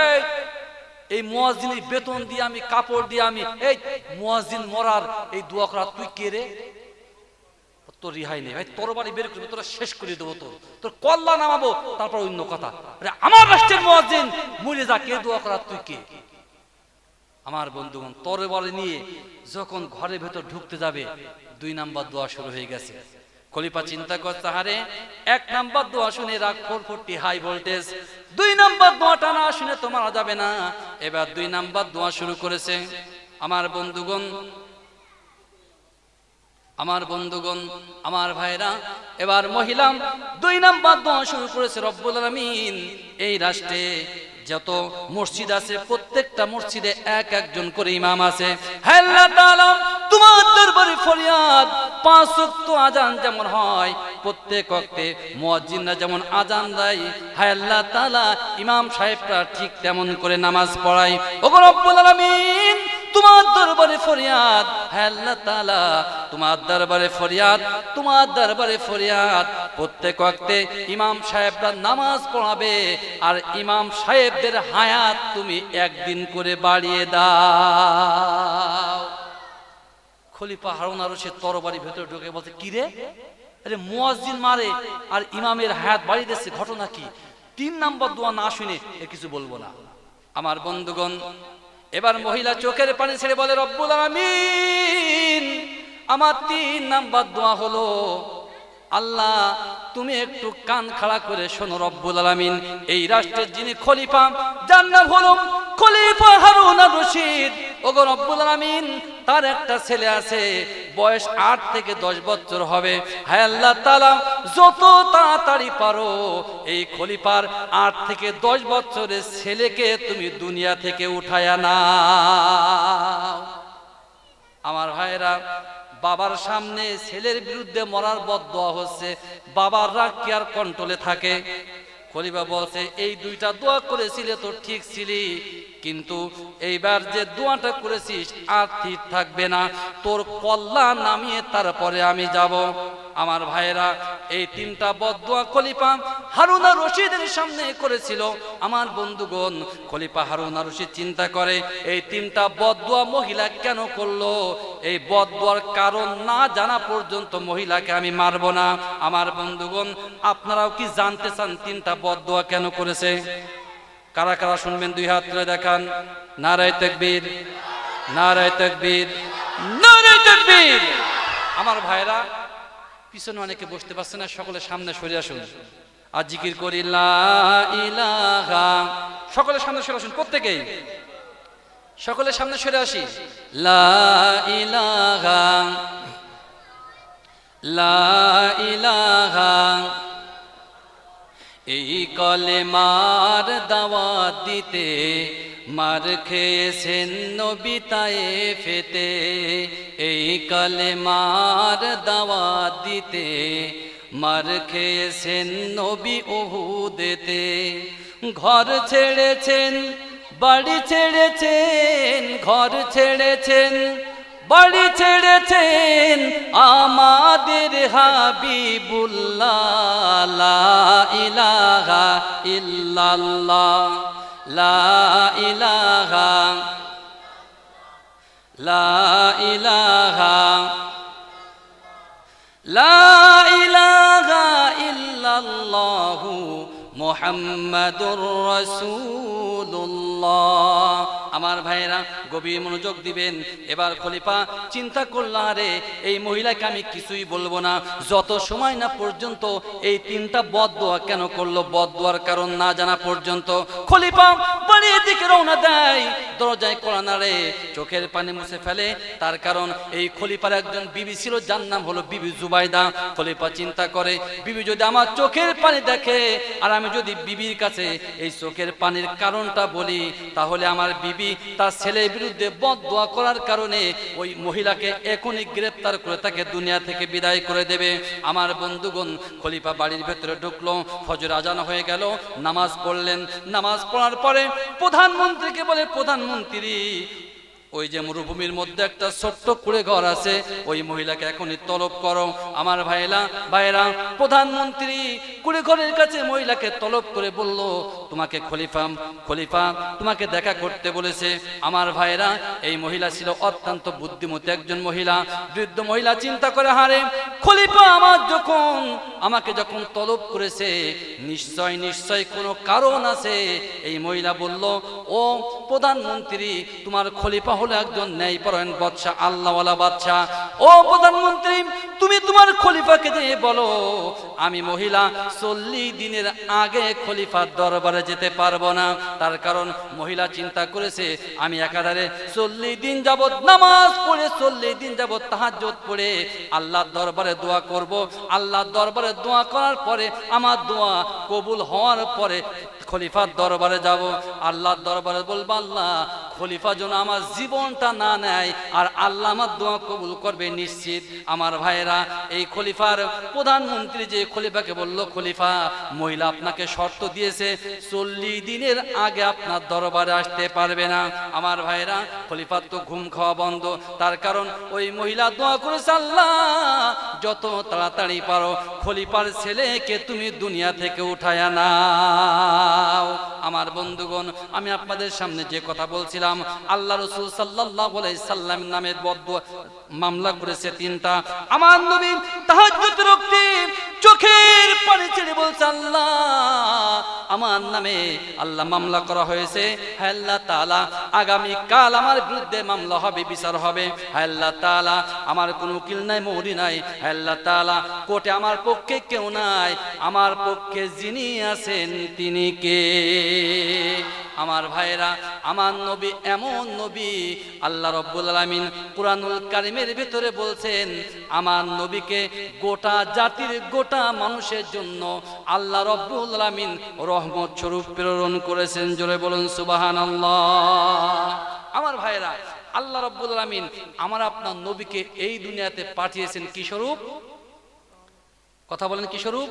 এই মুয়াজ্জিনের বেতন দিয়ে আমি, কাপড় দিয়ে আমি, এই মুয়াজ্জিন মরার এই দোয়া করা, তুই কে রে? তোর রিহাই নেই ভাই, তোর বাড়ি বের করবো, তোরা শেষ করে দেবো, তোর কল্লা নামাবো, তারপর অন্য কথা। আমার রাষ্ট্রের মুয়াজ্জিন মরে যা, কে দোয়া করা, তুই কে? আমার বন্ধুগণ, তোর বাড়ি নিয়ে যখন ঘরের ভেতর ঢুকতে যাবে, 2 নাম্বার দোয়া শুরু হয়ে গেছে। খলিফা চিন্তা করতে, হারে 1 নাম্বার দোয়া শুনে রাগ 440 হাই ভোল্টেজ, 2 নাম্বার দোয়াটা না শুনে তো মারা যাবে না। এবার 2 নাম্বার দোয়া শুরু করেছে। আমার বন্ধুগণ, আমার ভাইরা, এবার মহিলা 2 নাম্বার দোয়া শুরু করেছে, রব্বুল আলামিন, এই রাষ্ট্রে যত মসজিদ আছে প্রত্যেকটা মসজিদে একজন করে ইমাম আছে। হে আল্লাহ তাআলা, তোমার দরবারে ফরিয়াদ, 5 ওয়াক্ত আযান যেমন হয়, প্রত্যেক ওয়াক্তে মুয়াজ্জিনরা যেমন আযান দেয়, হে আল্লাহ তাআলা, ইমাম সাহেবরা ঠিক তেমন করে নামাজ পড়ায়। ওগো রব্বুল আলামিন, তোমার দরবারে ফরিয়াদ, হে আল্লাহ তাআলা, তোমার দরবারে ফরিয়াদ, তোমার দরবারে ফরিয়াদ, প্রত্যেক ওয়াক্তে ইমাম সাহেবরা নামাজ পড়াবে, আর ইমাম সাহেবদের হায়াত তুমি 1 দিন করে বাড়িয়ে দাও। খলিফা হারুন আর রশিদ তরবারি ভেতরে ঢুকে বলছে, কি রে, আরে মুয়াজ্জিন মারে আর ইমামের হায়াত বাড়িয়ে দিচ্ছে, ঘটনা কি? 3 নাম্বার দোয়া না শুনে এর কিছু বলবো না। আমার বন্ধুগণ, এবার মহিলা চোখের পানি ছেড়ে বলে, রব্বুল আলামিন, আমার 3 নাম্বার দোয়া হলো, আল্লাহ তুমি একটু কান খাড়া করে শোনো, রব্বুল আলামিন, এই রাষ্ট্রের যিনি খলিফা, যার নাম হলো খলিফা হারুন আর রশিদ, ওগো রব্বুল আলামিন, তার একটা ছেলে আছে, বয়স 8 থেকে 10 বছর হবে। হে আল্লাহ তাআলা, যত তাড়াতাড়ি পারো এই খলিফার 8 থেকে 10 বছরের ছেলেকে তুমি দুনিয়া থেকে উঠায়া নাও। আমার ভাইরা, বাবার সামনে ছেলের বিরুদ্ধে মরার বদদোয়া হচ্ছে, বাবার রাগ কি আর কন্ট্রোলে থাকে? খলিফা বলছে, এই 2টা দোয়া করেছিলে তো ঠিক ছিলি, কিন্তু এইবার যে দোয়াটা করেছিস আর ঠিক থাকবে না, তোর কল্লা নামিয়ে তারপরে আমি যাব। আমার ভাইয়েরা, এই তিনটা বদদুয়া খলিফা হারুন আর রশিদের সামনে করেছিল। আমার বন্ধুগণ, খলিফা হারুন আর রশিদ চিন্তা করে এই তিনটা বদদুয়া মহিলা কেন করলো? এই বদদুয়ার কারণ না জানা পর্যন্ত মহিলাকে আমি মারব না। আমার বন্ধুগণ, আপনারাও কি জানতে চান তিনটা বদদুয়া কেন করেছে? কারা কারা শুনবেন দুই হাত তুলে দেখান। নারায়ে তাকবীর, নারায়ে তাকবীর, নারায়ে তাকবীর। আমার ভাইরা, পিছনে অনেকে বসতে পারছে না, সকলে সামনে সরে আসুন আর জিকির করি লা ইলাহা। সকলে সামনে সরে আসুন, প্রত্যেকেই সকলের সামনে সরে আসি। লা ইলাহা, লা ইলাহা। এই কলেমার দাওয়াত দিতে মার খেয়েছেন নবী তায়েফেতে। এই কলেমার দাওয়াত দিতে মার খেয়েছেন নবী উহুদেতে। ঘর ছেড়েছেন, বাড়ি ছেড়েছেন, ঘর ছেড়েছেন, বাড়ি ছেড়েছেন আমাদের হাবিবুল্লাহ। লা ইলাহা ইল্লাল্লাহ, লা ইলাহা, লা ইলাহা, লা ইলাহা ইল্লাল্লাহু মুহাম্মাদুর রাসূলুল্লাহ। আমার ভাইরা, গভীর মনোযোগ দিবেন। এবার খলিফা চিন্তা করল, আরে এই মহিলাকে আমি কিছুই বলবো না যত সময় না পর্যন্ত এই তিনটা বদদুয়া কেন করলো, বদদুয়ার কারণ না জানা পর্যন্ত। খলিফা বাড়ির দিকে রওনা দেয়, দরজায় কড়া নাড়ে, চোখের পানি মুছে ফেলে। তার কারণ এই খলিফার একজন বিবি ছিল, যার নাম হলো বিবি জুবাইদা। খলিফা চিন্তা করে, বিবি যদি আমার চোখের পানি দেখে আর আমি যদি বিবির কাছে এই চোখের পানির কারণটা বলি, তাহলে আমার বিবি তার ছেলের বিরুদ্ধে বদদুয়া করার কারণে ওই মহিলাকে এখনই গ্রেফতার করে তাকে দুনিয়া থেকে বিদায় করে দেবে। আমার বন্ধুগণ, খলিফা বাড়ির ভেতরে ঢুকলো, ফজর আজান হয়ে গেল, নামাজ পড়লেন। নামাজ পড়ার পরে প্রধানমন্ত্রীকে বলে, প্রধানমন্ত্রী, ওই যে মরুভূমির মধ্যে একটা ছোট্ট কুড়ে ঘর আছে, ওই মহিলাকে এখনই তলব করো। আমার ভাইরা, প্রধানমন্ত্রী কুড়ে ঘরের কাছে মহিলাকে তলব করে বলল, তোমাকে খলিফা তোমাকে দেখা করতে বলেছে। আমার ভাইরা, এই মহিলা ছিল অত্যন্ত বুদ্ধিমতী একজন মহিলা, বৃদ্ধ মহিলা। চিন্তা করে, হারে খলিফা আমাকে যখন তলব করেছে, নিশ্চয় কোনো কারণ আছে। এই মহিলা বলল, ও প্রধানমন্ত্রী, তোমার খলিফা হলো একজন ন্যায়পরায়ণ বাদশা, আল্লাহওয়ালা বাদশা। ও প্রধানমন্ত্রী, তুমি তোমার খলিফাকে দিয়ে বলো আমি মহিলা 40 দিনের আগে খলিফার দরবারে যেতে পারবো না। তার কারণ মহিলা চিন্তা করেছে, আমি একাধারে 40 দিন যাবত নামাজ পড়ে, 40 দিন যাবত তাহাজ্জুদ পড়ে আল্লাহর দরবারে দোয়া করব। আল্লাহর দরবারে দোয়া করার পরে, আমার দোয়া কবুল হওয়ার পরে খলিফার দরবারে যাব। আল্লাহর দরবারে বলবো, আল্লাহ খলিফা যেন আমার জীবনটা না নেয়, আর আল্লাহ আমার দোয়া কবুল করবে নিশ্চিত। আমার ভাইয়েরা, এই খলিফার প্রধানমন্ত্রী যে খলিফাকে বলল, খলিফা মহিলা আপনাকে শর্ত দিয়েছে 40 দিনের আগে আপনার দরবারে আসতে পারবে না। আমার ভাইয়েরা, খলিফার তো ঘুম খাওয়া বন্ধ। তার কারণ ওই মহিলা দোয়া করেছে, আল্লাহ যত তাড়াতাড়ি পারো খলিফার ছেলেকে তুমি দুনিয়া থেকে উঠায়া নাও। আমার বন্ধুগণ, আমি আপনাদের সামনে যে কথা বলছিলাম, আল্লাহ রাসূল সাল্লাল্লাহু আলাইহি সাল্লাম নামের বদদুয়া মামলা করেছে তিনটা। আমার নবী তাহাজ্জুদ রক্তে চোখের পানি ছেড়ে বলছে, আল্লাহ আমার নামে আল্লাহ মামলা করা হয়েছে। হে আল্লাহ তাআলা, আগামী কাল আমার বিরুদ্ধে মামলা হবে, বিচার হবে। হে আল্লাহ তাআলা, আমার কোনো উকিল নাই, মৌরি নাই। হে আল্লাহ তাআলা, কোর্টে আমার পক্ষে কেউ নাই, আমার পক্ষে যিনি আছেন তিনি কে? আমার ভাইরা, আমার নবী এমন নবী, আল্লাহ রাব্বুল আলামিন কুরআনুল কারীমের ভিতরে বলছেন, আমার নবীকে গোটা জাতির, গোটা মানুষের জন্য আল্লাহ রাব্বুল আলামিন রহমত স্বরূপ প্রেরণ করেছেন। জোরে বলুন সুবহানাল্লাহ। আমার ভাইরা, আল্লাহ রাব্বুল আলামিন আমার আপনার নবীকে এই দুনিয়াতে পাঠিয়েছেন কি স্বরূপ? কথা বলেন, কি স্বরূপ?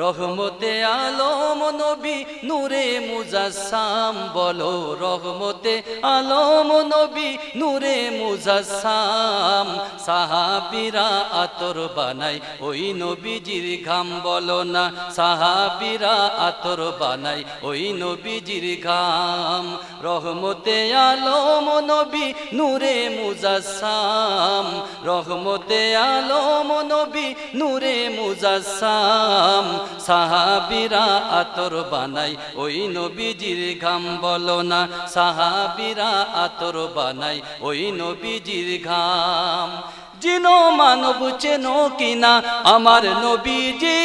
রহমতে আলম নবী নূরে মুজাসসাম বলো রহমতে আলম নবী নূরে মুজাসসাম সাহাবীরা আতর বানাই ওই নবীজির ঘাম বলো না সাহাবীরা আতর বানাই ওই নবীজির ঘাম রহমতে আলম নবী নূরে মুজাসসাম রহমতে আলম নবী নূরে মুজাসসাম সাহাবীরা আতর বানাই ওই নবীজির ঘাম বলো না সাহাবীরা আতর বানাই ওই নবীজির ঘাম জিনো মানব চেনো কিনা আমার নবীজি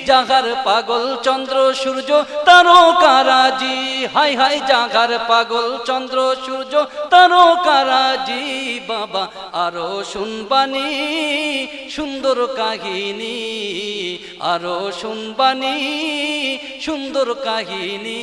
জাগার পাগল চন্দ্র সূর্য তারকারাজি হাই হাই জাগার পাগল চন্দ্র সূর্য তারকারাজি বাবা আরো শুনবানি সুন্দর কাহিনী আরো শুনবানি সুন্দর কাহিনী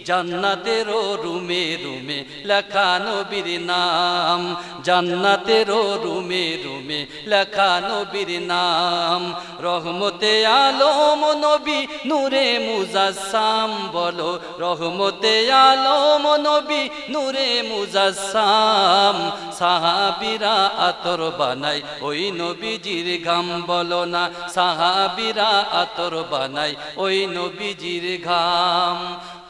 জান্নাতেরও রুমে রুমে লেখা নবীর নাম জান্নাতেরও রুমে রুমে লেখা নবীর নাম রহমতে আলম নবী নূরে মুজাসসাম বলো রহমতে আলম নবী নূরে মুজাসসাম সাহাবীরা আতর বানাই ওই নবীজির ঘাম বলো না সাহাবীরা আতর বানাই ওই নবীজির ঘাম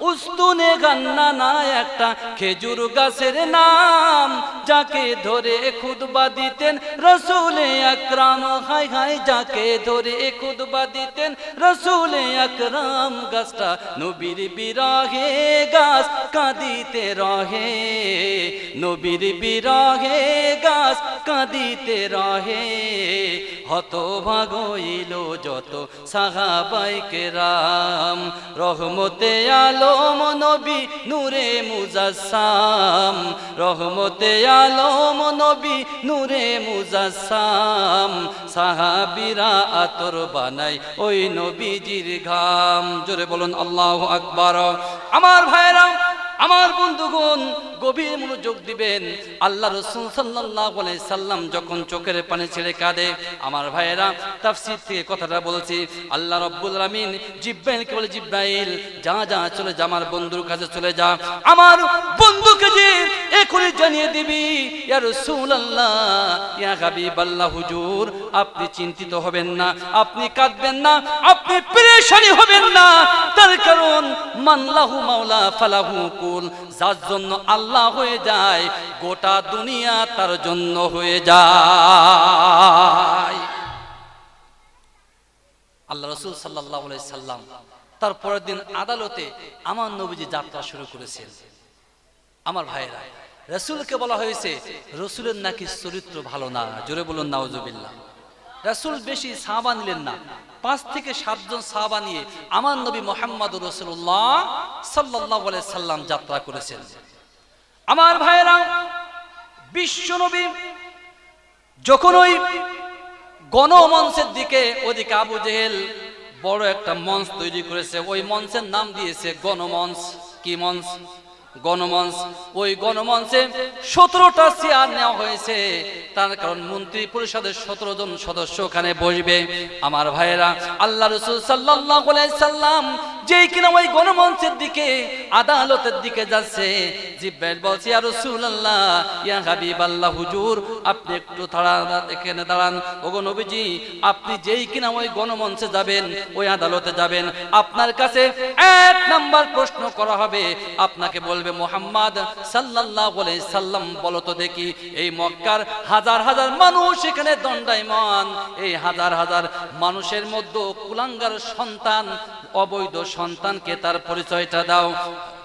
উস্তুনে গান্না না একটা খেজুর গাছের নাম যাকে ধরে খুতবা দিতেন রাসূলে আকরাম হাই হাই যাকে ধরে খুতবা দিতেন রাসূলে আকরাম গাছটা নবীর বিরহে গাছ কাঁদিতে রহে নবীর বিরহে গাছ কাঁদিতে রহে হতভাগ হইল যত সাহাবায়ে কেরাম রহমতে আলম নবী নূরে মুজাসসাম রহমতে আলম নবী নূরে মুজাসসাম সাহাবীরা আতর বানাই ওই নবীজির ঘাম জোরে বলুন আল্লাহু আকবার আমার ভাইরা আমার বন্ধুগণ গভীর মনোযোগ দিবেন আল্লাহ রাসূল সাল্লাল্লাহু আলাইহি সাল্লাম যখন চোখের পানি ছেড়ে কাঁদে আমার ভাইয়েরা তাফসীর থেকে কথাটা বলছি আল্লাহ রাব্বুল আলামিন জিব্রাইলকে বলে জিব্রাইল যা যা চলে যা আমার বন্ধুর কাছে চলে যা আমার বন্ধুকে যে এখনই জানিয়ে দিবি ইয়া রাসূলুল্লাহ ইয়া হাবিবাল্লাহ হুজুর আপনি চিন্তিত হবেন না আপনি কাঁদবেন না আপনি পেরেশানি হবেন না তার কারণ মানলাহু মাওলা ফালাহু কুল যার জন্য আল্লাহ হয়ে যায় গোটা দুনিয়া তার জন্য হয়ে যায় আল্লাহ রাসূল সাল্লাল্লাহু আলাইহি সাল্লাম তার পরের দিন আদালতে আমার নবীজি যাত্রা শুরু করেছেন আমার ভাইরা রাসূলকে বলা হয়েছে রাসূলের নাকি চরিত্র ভালো না জোরে বলুন নাউজুবিল্লাহ রাসূল বেশি সাহাবা নিলেন না 5 থেকে 7 জন সাহাবা নিয়ে আমার নবী মুহাম্মদুর রাসূলুল্লাহ সাল্লাল্লাহু আলাইহি সাল্লাম যাত্রা করেছেন আমার ভাইরা বিশ্ব নবী যখন ওই গণমঞ্চের দিকে ওদিকে আবু জেহেল বড় একটা মঞ্চ তৈরি করেছে ওই মঞ্চের নাম দিয়েছে গণমঞ্চ কি মঞ্চ গণমঞ্চ ওই গণমঞ্চে 17টা চেয়ার নেওয়া হয়েছে তার কারণ মন্ত্রী পরিষদের 17 জন সদস্য ওখানে বসবে আমার ভাইয়েরা আল্লাহ রাসূল সাল্লাল্লাহু আলাইহি সাল্লাম যেই কিনা ওই গণমঞ্চের দিকে আদালতের দিকে যাচ্ছে জিব্রাইল বলছে ইয়া রাসূলুল্লাহ ইয়া হাবিবাল্লাহ হুজুর আপনি একটু এখানে দাঁড়ান ওগো নবীজি আপনি যেই কিনা ওই গণমঞ্চে যাবেন ওই আদালতে যাবেন আপনার কাছে 1 নাম্বার প্রশ্ন করা হবে আপনাকে বলবে মুহাম্মদ সাল্লাল্লাহু আলাইহি সাল্লাম বলো তো দেখি এই মক্কার হাজার হাজার মানুষ এখানে দণ্ডায়মান এই হাজার হাজার মানুষের মধ্যে কুলাঙ্গার সন্তান অবৈধ সন্তানকে তার পরিচয়টা দাও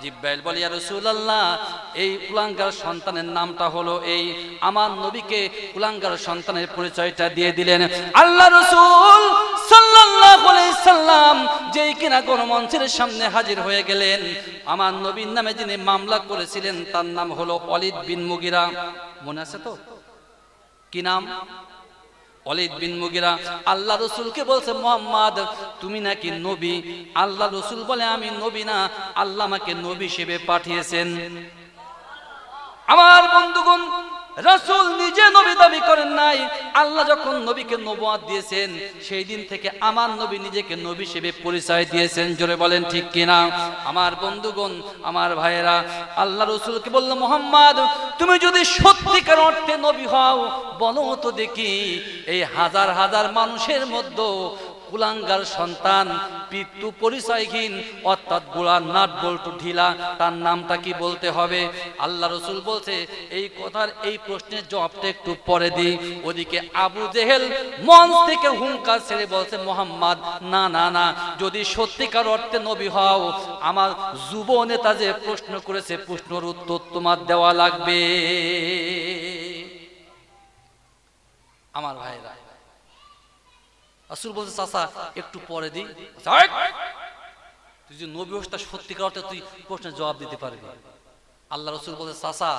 জিব্রাইল বলে ইয়া রাসূলুল্লাহ এই কুলাঙ্গার সন্তানের নামটা হলো এই আমার নবীকে কুলাঙ্গার সন্তানের পরিচয়টা দিয়ে দিলেন আল্লাহ রাসূল সাল্লাল্লাহু আলাইহি সাল্লাম যেই কিনা গণমঞ্চের সামনে হাজির হয়ে গেলেন আমার নবীর নামে যিনি মামলা করেছিলেন তার নাম হলো ওয়ালিদ বিন মুগিরা মনে আছে তো কি নাম ওয়ালিদ বিন মুগিরা আল্লাহ রাসূলকে বলছে মুহাম্মদ তুমি নাকি নবী আল্লাহ রাসূল বলে আমি নবী না আল্লাহ আমাকে নবী হিসেবে পাঠিয়েছেন আমার বন্ধুগণ রাসূল নিজে নবী দাবি করেন নাই। আল্লাহ যখন নবীকে নবুয়ত দিয়েছেন সেই দিন থেকে আমার নবী নিজেকে নবী হিসেবে পরিচয় দিয়েছেন। জোরে বলেন ঠিক কিনা? আমার বন্ধুগণ, আমার ভাইয়েরা, আল্লাহ রাসূলকে বলল, মুহাম্মদ তুমি যদি সত্যিকার অর্থে নবী হও বলো তো দেখি, এই হাজার হাজার মানুষের মধ্যে কুলাঙ্গার সন্তান, পিতৃ পরিচয়হীন, অর্থাৎ গোলার নাট বল্টু ঢিলা, তার নামটা কি বলতে হবে? আল্লাহ রাসূল বলছে, এই কথার এই প্রশ্নের জবাবটা একটু পরে দিই। ওদিকে আবু জেহেল মঞ্চ থেকে হুঙ্কার ছেড়ে বলছে, মুহাম্মদ না না না, যদি সত্যিকার অর্থে নবী হও আমার যুব নেতা যে প্রশ্ন করেছে প্রশ্নের উত্তর তোমার দেওয়া লাগবে। আমার ভাইরা, রাসূল বলছে, চাচা একটু পরে দিই। তুই যে নবী হোস তা সত্যিকার অর্থে তুই প্রশ্নের জবাব দিতে পারবি। আল্লাহ রাসূল বলছে, চাচা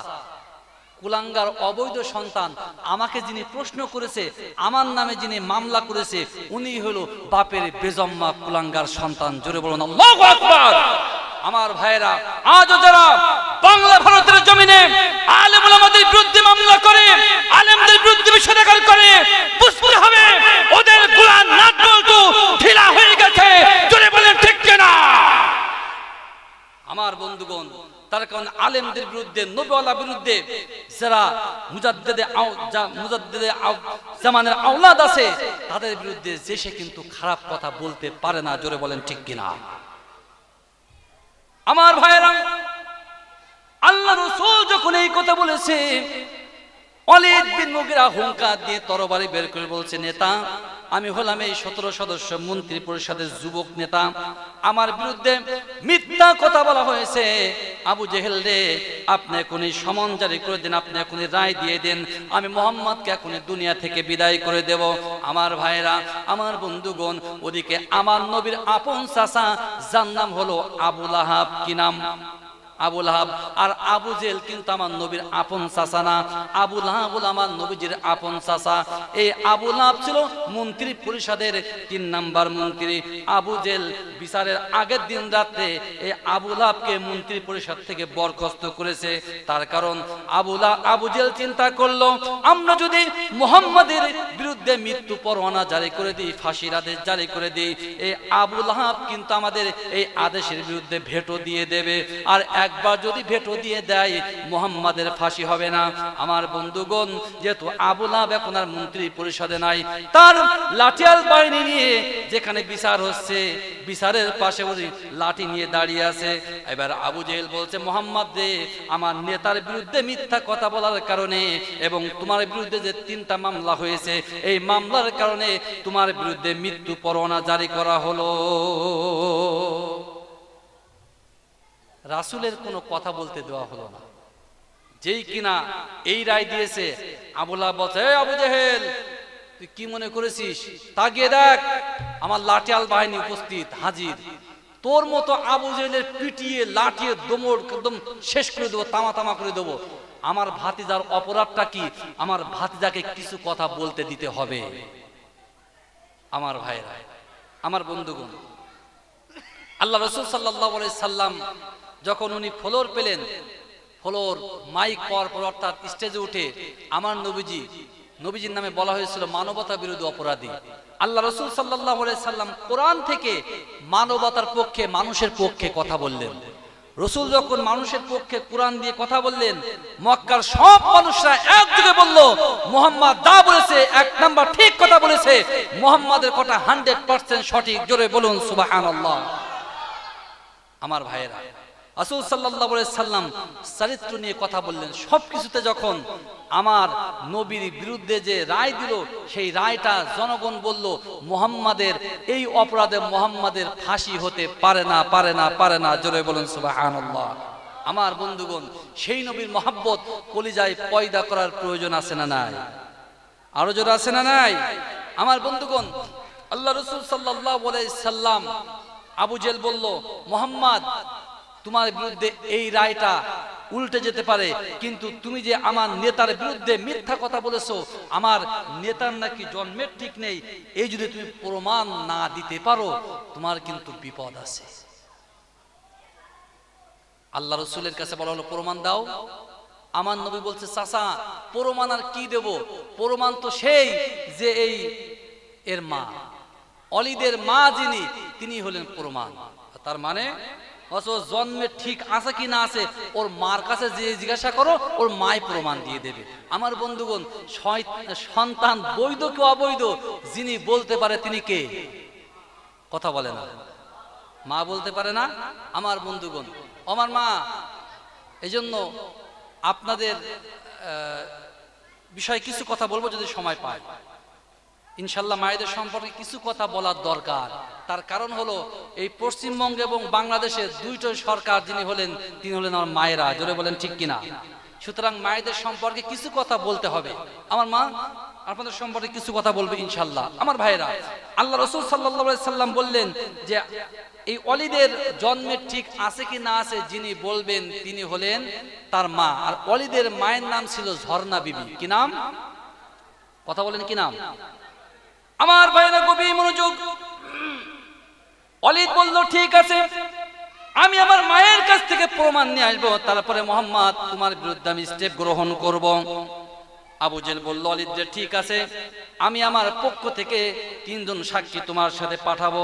কুলাঙ্গার অবৈধ সন্তান আমাকে যিনি প্রশ্ন করেছে, আমার নামে যিনি মামলা করেছে, উনি হলো বাপের বেজম্মা কুলাঙ্গার সন্তান। জোরে বলুন আল্লাহু আকবার। আমার ভাইরা, আজও যারা বাংলা ভারতের জমিনে আলেম ওলামাদের বিরুদ্ধে মামলা করে, আলেমদের বিরুদ্ধে বিষোদ্গার করে, বুঝতে হবে ওদের গোলার নাট বল্টু ঢিলা হয়ে গেছে। জোরে বলেন ঠিক কিনা? আমার বন্ধুগণ, তার কারণ আলেমদের বিরুদ্ধে, নবীওয়ালার বিরুদ্ধে যারা মুজাদ্দিদে জামানের আওলাদ আছে তাদের বিরুদ্ধে যে সে কিন্তু খারাপ কথা বলতে পারে না। জোরে বলেন ঠিক কিনা? আমার ভাইয়েরা, আল্লাহ রাসূল যখন এই কথা বলেছে, ওয়ালিদ বিন মুগিরা হুঙ্কার দিয়ে তরবারি বের করে বলছে, নেতা আমি হলাম এই 17 সদস্য মন্ত্রী পরিষদের যুবক নেতা, আমার বিরুদ্ধে মিথ্যা কথা বলা হয়েছে। আবু জেহেল রে, আপনি এখনই সমন জারি করে দেন, আপনি এখনই রায় দিয়ে দেন, আমি মুহাম্মদকে এখনই দুনিয়া থেকে বিদায় করে দেব। আমার ভাইরা, আমার বন্ধুগণ, ওদিকে আমার নবীর আপন চাচা যার নাম হলো আবু লাহাব, কি নাম? আবু লাহাব। আর আবু জেহেল কিন্তু আমার নবীর আপন চাচা না, আবু লাহাব আমার নবীজির আপন চাচা। এই আবু লাহাব ছিল মন্ত্রী পরিষদের 3 নাম্বার মন্ত্রী। আবু জেহেল বিচারের আগের দিন রাতে এই আবু লাহাবকে মন্ত্রী পরিষদ থেকে বরখাস্ত করেছে। তার কারণ আবু জেহেল চিন্তা করলো, আমরা যদি মুহাম্মাদের বিরুদ্ধে মৃত্যু পরোয়ানা জারি করে দিই, ফাঁসির আদেশ জারি করে দিই, এই আবু লাহাব কিন্তু আমাদের এই আদেশের বিরুদ্ধে ভেটো দিয়ে দেবে, আর একবার যদি ভেটো দিয়ে দেয় মুহাম্মাদের ফাঁসি হবে না। আমার বন্ধুগণ, যেহেতু আবু লাহাব এখন আর মন্ত্রী পরিষদে নাই, তার লাঠিয়াল বাহিনী নিয়ে যেখানে বিচার হচ্ছে বিচারের পাশে ওই লাঠি নিয়ে দাঁড়িয়ে আছে। এবার আবু জেহেল বলছে, মুহাম্মদ রে, আমার নেতার বিরুদ্ধে মিথ্যা কথা বলার কারণে এবং তোমার বিরুদ্ধে যে 3টা মামলা হয়েছে, এই মামলার কারণে তোমার বিরুদ্ধে মৃত্যু পরোয়ানা জারি করা হলো। রাসূলের কোনো কথা বলতে দেওয়া হলো না। যেই কিনা এই রায় দিয়েছে, আবু লাহাব বলছে, আবু জেহেল তুই কি মনে করেছিস? তাকিয়ে দেখ, আমার লাঠিয়াল বাহিনী উপস্থিত হাজির। তোর মতো আবু জেহেলের পিটিয়ে লাঠিয়ে দমড় একদম শেষ করে দেবো, তামা তামা করে দেবো। আমার ভাতিজার অপরাধটা কি? আমার ভাতিজাকে কিছু কথা বলতে দিতে হবে। আমার ভাইরা, আমার বন্ধুগণ, আল্লাহ রাসূল সাল্লাল্লাহু আলাইহি সাল্লাম যখন উনি ফ্লোর পেলেন, ফ্লোর মাইক পাওয়ার পর অর্থাৎ স্টেজে উঠে আমার নবীজির নামে বলা হয়েছিল মানবতা বিরোধী অপরাধী। আল্লাহ রাসূল সাল্লাল্লাহু আলাইহি সাল্লাম কোরআন থেকে মানবতার পক্ষে, মানুষের পক্ষে কথা বললেন। রাসূল যখন মানুষের পক্ষে কোরআন দিয়ে কথা বললেন, মক্কার সব মানুষরা একযোগে বলল, মুহাম্মদ যা বলেছে 1 নাম্বার ঠিক কথা বলেছে, মুহাম্মাদের কথা 100% সঠিক। জোরে বলুন সুবহানাল্লাহ। আমার ভাইয়েরা, রাসূল সাল্লাল্লাহু আলাইহি সাল্লাম চরিত্র নিয়ে কথা বললেন। সবকিছুতে যখন আমার নবীর বিরুদ্ধে যে রায় দিল, সেই রায়টা জনগণ বলল, মুহাম্মাদের এই অপরাধে মুহাম্মাদের ফাঁসি হতে পারে না, পারে না, পারে না। জোরে বলুন সুবহানাল্লাহ। আমার বন্ধুগণ, সেই নবীর মহব্বত কলিজায় পয়দা করার প্রয়োজন আছে না নাই? আরো জোরে আছে না নাই? আমার বন্ধুগণ, আল্লাহ রাসূল সাল্লাল্লাহু আলাইহি সাল্লাম, আবু জেহেল বলল, মুহাম্মদ তোমার বিরুদ্ধে এই রায়টা উল্টে যেতে পারে, কিন্তু তুমি যে আমার নেতার বিরুদ্ধে মিথ্যা কথা বলেছো, আমার নেতার নাকি জন্মের ঠিক নেই, এই যদি তুমি প্রমাণ না দিতে পারো তোমার কিন্তু বিপদ আছে। আল্লাহ রাসূলের কাছে বলা হলো, প্রমাণ দাও। আমার নবী বলছে চাচা প্রমাণ আর কি দেব, প্রমাণ তো সেই যে এই এর মা, অলিদের মা যিনি, তিনি হলেন প্রমাণ। তার মানে জন্মে ঠিক আছে কি না আছে, ওর মার কাছে যে জিজ্ঞাসা করো, ওর মাই প্রমাণ দিয়ে দেবে। আমার বন্ধুগণ, সন্তান বৈধ কি অবৈধ, যিনি বলতে পারে তিনি কে? কথা বলে না, মা বলতে পারে না। আমার বন্ধুগণ, আমার মা, এই জন্য আপনাদের বিষয়ে কিছু কথা বলবো যদি সময় পায়। ইনশাল্লাহ মায়েদের সম্পর্কে কিছু কথা বলার দরকার। তার কারণ হলো এই পশ্চিমবঙ্গে এবং বাংলাদেশে দুইটা সরকার যিনি হলেন, তিনি হলেন আমার মায়েরা। জোরে বলেন ঠিক কিনা? সুতরাং মায়েদের সম্পর্কে কিছু কথা বলতে হবে। আমার মা আপনাদের সম্পর্কে কিছু কথা বলবে ইনশাল্লাহ। আমার ভাইরা, আল্লাহ রাসূল সাল্লাল্লাহু আলাইহি সাল্লাম বললেন যে এই অলিদের জন্মের ঠিক আছে কি না আছে, যিনি বলবেন তিনি হলেন তার মা। আর অলিদের মায়ের নাম ছিল ঝর্ণা বিবি। কি নাম? কথা বলেন কি নাম? আমার ভাইরা গভীর মনোযোগ। অলিদ বলল ঠিক আছে, আমি আমার মায়ের কাছ থেকে প্রমাণ নিয়ে আসবো, তারপরে মোহাম্মদ তোমার বিরুদ্ধে আমি স্টেপ গ্রহণ করব। আবু জেহেল বলল অলিদ যে ঠিক আছে, আমি আমার পক্ষ থেকে 3 জন সাক্ষী তোমার সাথে পাঠাবো।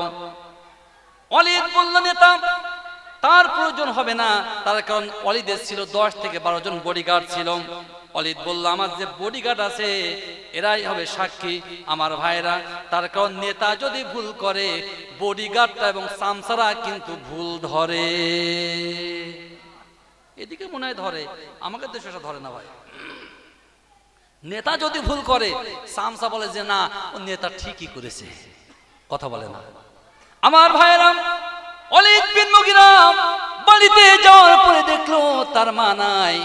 অলিদ বলল নেতা তার প্রয়োজন হবে না, তার কারণ অলিদের ছিল 10 থেকে 12 জন বডিগার্ড ছিল। অলিদ বলল আমার যে বডিগার্ড আছে এরাই হবে সাক্ষী। আমার ভাইরা, তার কারণ নেতা যদি ভুল করে, বডিগার্ডটা এবং সামসারা কিন্তু ভুল ধরে। এদিকে মনে হয় ধরে, আমাকে দেশে ধরে না ভাই। নেতা যদি ভুল করে, সামসা বলে যে না, ও নেতা ঠিকই করেছে। কথা বলে না। আমার ভাইরা, অলিদ বিন মুগিরা বাড়িতে যাওয়ার পরে দেখলো তার মা নাই।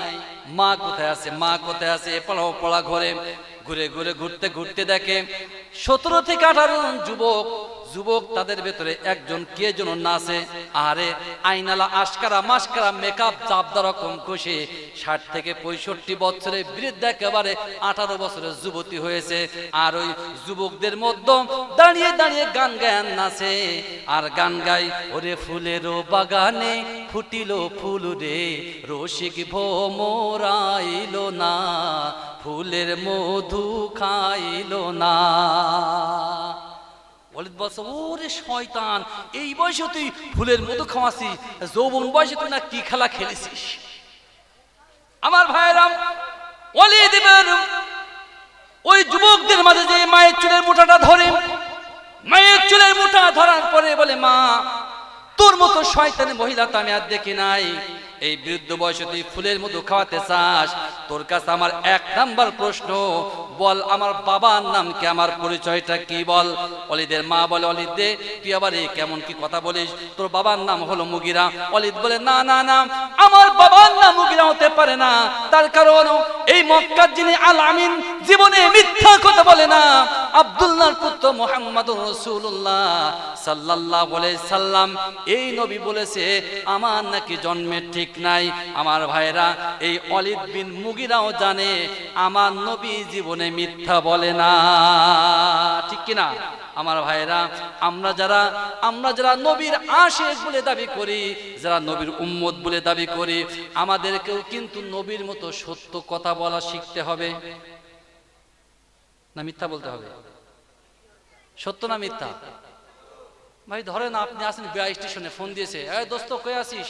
মা কোথায় আছে, মা কোথায় আছে? পড়া ঘরে ঘুরে ঘুরে ঘুরতে ঘুরতে দেখে 17 থেকে 18 জন যুবক, তাদের ভেতরে একজন কে যেন নাচে। আরে আইনালা আশকারা মাস্কারা মেকআপ চাপদা রকম খুশি, 60 থেকে 65 বছরের বৃদ্ধ, একেবারে 18 বছরের যুবতী হয়েছে। আর ওই যুবকদের মধ্যে দাঁড়িয়ে দাঁড়িয়ে গান গান নাচে আর গান গাই, ওরে ফুলেরও বাগানে ফুটিল ফুল রে, রসিক ভোমরাইল না, ফুলের মধু খাইল না। অলিদ বলছে ওরে শয়তান, এই বয়সে তুই ফুলের মধু খাওয়াছিস, যৌবন বয়সে তুই না কি খেলা খেলেছিস? আমার ভাইরা, অলিদ ওই যুবকদের মাঝে যে মায়ের চুলের মুঠাটা ধরে, মায়ের চুলের মুঠা ধরার পরে বলে মা, তোর মতো শয়তানি মহিলা তো আমি আর দেখি নাই। এই বৃদ্ধ বয়সে তুই ফুলের মধু খাওয়াতে চাস? তোর কাছে আমার 1 নাম্বার প্রশ্ন, বল আমার বাবার নাম কি, আমার পরিচয়টা কি বল? অলিদের মা বলে অলিদ দে, তুই আবার এই কেমন কি কথা বলিস? তোর বাবার নাম হলো মুগিরা। অলিদ বলে না না না, আমার বাবার নাম মুগিরা হতে পারে না। তার কারণ এই মক্কার যিনি আল আমিন, জীবনে মিথ্যা কথা বলে না, আব্দুল্লাহর পুত্র মুহাম্মদুর রাসূলুল্লাহ সাল্লাল্লাহু আলাইহি সাল্লাম, এই নবী বলেছে আমার নাকি জন্মের ঠিক নাই। আমার ভাইরা, এই অলিদ বিন মুগিরাও জানে আমার নবী জীবনে মিথ্যা বলে না। ঠিক কিনা? আমার ভাইরা, আমরা যারা নবীর আশিক বলে দাবি করি, যারা নবীর উম্মত বলে দাবি করি, আমাদেরকেও কিন্তু নবীর মতো সত্য কথা বলা শিখতে হবে। না মিথ্যা বলতে হবে? সত্য না মিথ্যা? ভাই ধরেন আপনি আসেন 22 স্টেশনে, ফোন দিয়েছে, এই দোস্ত কই আছিস?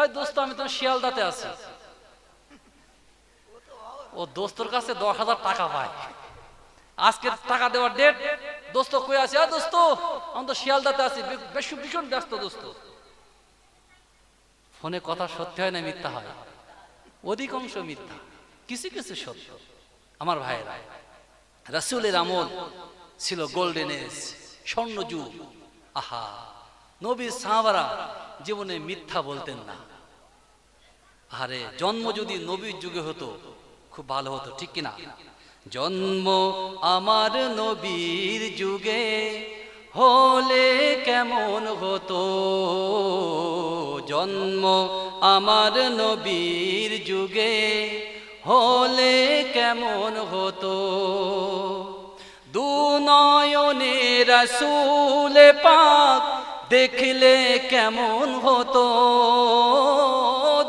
এই দোস্ত আমি তো শিয়ালদাতে আছি। ও দোস্তর কাছে 10,000 টাকা পায়, আজকে টাকা দেওয়ার ডেট, দোস্ত কই আছে? দোস্ত আমি তো শিয়ালদাতে আছি, ভীষণ ব্যস্ত দোস্ত। ফোনে কথা সত্যি হয় না মিথ্যা হয়? অধিকাংশ মিথ্যা, কিছু কিছু সত্য। আমার ভাইয়েরা, রাসূলের আমল ছিল গোল্ডেন এজ, স্বর্ণ যুগ। আহা, নবীর সাহাবারা জীবনে মিথ্যা বলতেন না। আরে জন্ম যদি নবীর যুগে হতো খুব ভালো হতো। ঠিক কিনা? জন্ম আমার নবীর যুগে হলে কেমন হতো, জন্ম আমার নবীর যুগে হলে কেমন হতো, দু নয়নে রাসূল পাক দেখলে কেমন হতো,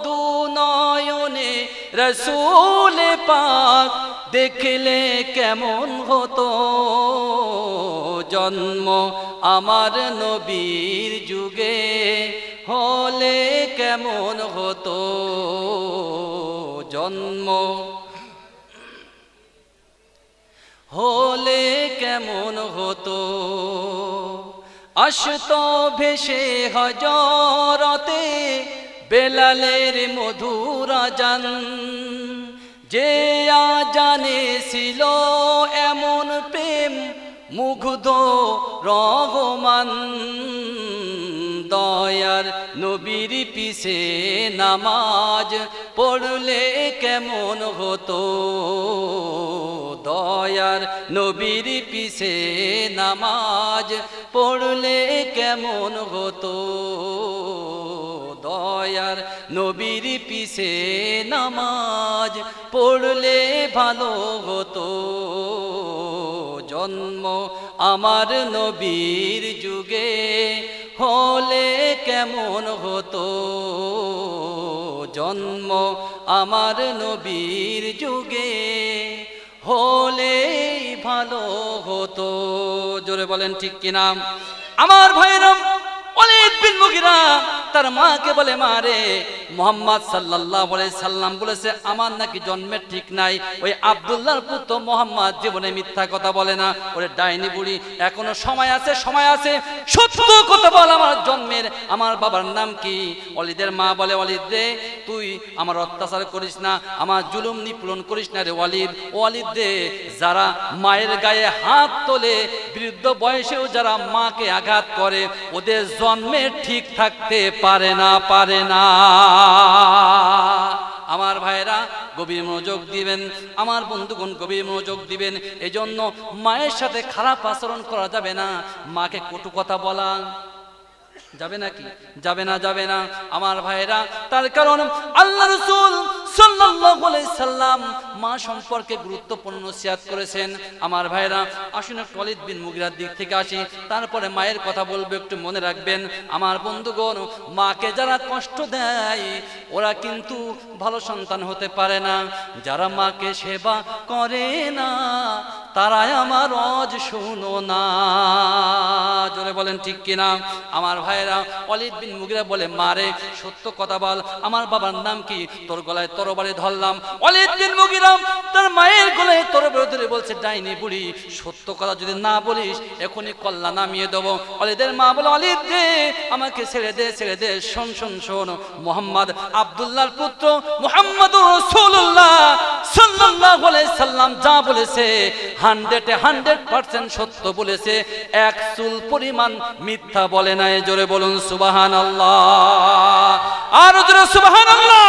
দু নয়নে রসূল পাক দেখলে কেমন হতো, জন্ম আমার নবীর যুগে হলে কেমন হতো, জন্ম হলে কেমন হতো। আসতো ভেসে হজরতে বেলালের মধুর আজান, যে আজানে ছিল এমন প্রেম মুগ্ধ রহমান, দয়ার নবীর পিছে নামাজ পড়লে কেমন হতো, দয়ার নবীর পিছে নামাজ পড়লে কেমন হতো, দয়ার নবীর পিছে নামাজ পড়লে ভালো হতো, জন্ম আমার নবীর যুগে হলে কেমন হতো, জন্ম আমার নবীর যুগে হলে ভালো হতো। জোরে বলেন ঠিক কিনা? আমার ভাইরা, ওয়ালিদ বিন মুগিরা তার মাকে বলে, মা রে, মুহাম্মদ সাল্লাল্লাহু আলাইহি সাল্লাম বলেছে আমার নাকি জন্মের ঠিক নাই, ওই আব্দুল্লাহর পুত্র মুহাম্মদ জীবনে মিথ্যা কথা বলে না, ওরে ডাইনি বুড়ি, এখনো সময় আছে, সময় আছে, সত্য কথা বল, আমার জন্মের, আমার বাবার নাম কি? ওয়ালিদের মা বলে, ওয়ালিদ রে, তুই আমার অত্যাচার করিস না, আমার জুলুম নিপীড়ন করিস না রে ওয়ালিদ। ওয়ালিদ রে, যারা মায়ের গায়ে হাত তোলে, বৃদ্ধ বয়সেও যারা মাকে আঘাত করে, ওদের জন্মে ঠিক থাকতে পারে না, পারে না। আমার ভাইরা গভীর মনোযোগ দিবেন, আমার বন্ধুগণ গভীর মনোযোগ দিবেন। এজন্য মায়ের সাথে খারাপ আচরণ করা যাবে না, মাকে কটু কথা বলা যাবে নাকি? যাবে না, যাবে না আমার ভাইরা। তার কারণ আল্লাহ রাসূল সাল্লাল্লাহু আলাইহি সাল্লাম মা সম্পর্কে গুরুত্বপূর্ণ নসিহত করেছেন। আমার ভাইরা, আসুন ওয়ালিদ বিন মুগিরার দিক থেকে আসি, তারপরে মায়ের কথা বলবো, একটু মনে রাখবেন। আমার বন্ধুগণ, মাকে যারা কষ্ট দেয় ওরা কিন্তু ভালো সন্তান হতে পারে না। যারা মাকে সেবা করে না তারাই আমার রজ শুনো না। জোরে বলেন ঠিক কিনা? আমার ভাইরা, ওয়ালিদ বিন মুগিরা বলে, মারে সত্য কথা বল, আমার বাবার নাম কি? তোর গলায় তরবারি ধরলাম। ওয়ালিদ বিন মুগিরা তার মায়ের গলায় তরবারি ধরে বলছে, ডাইনি বুড়ি, সত্য কথা যদি না বলিস এখনই কল্লা নামিয়ে দেবো। ওয়ালিদের মা বলে, ওয়ালিদ রে, আমাকে ছেড়ে দে, ছেড়ে দে। শোন শোন শোন, মুহাম্মদ আব্দুল্লাহর পুত্র মুহাম্মদুর রাসূলুল্লাহ সাল্লাল্লাহু আলাইহি সাল্লাম যা বলেছে 100% সত্য বলেছে, এক চুল পরিমাণ মিথ্যা বলে নাই। জোরে বলুন সুবহানাল্লাহ, আর জোরে সুবহানাল্লাহ।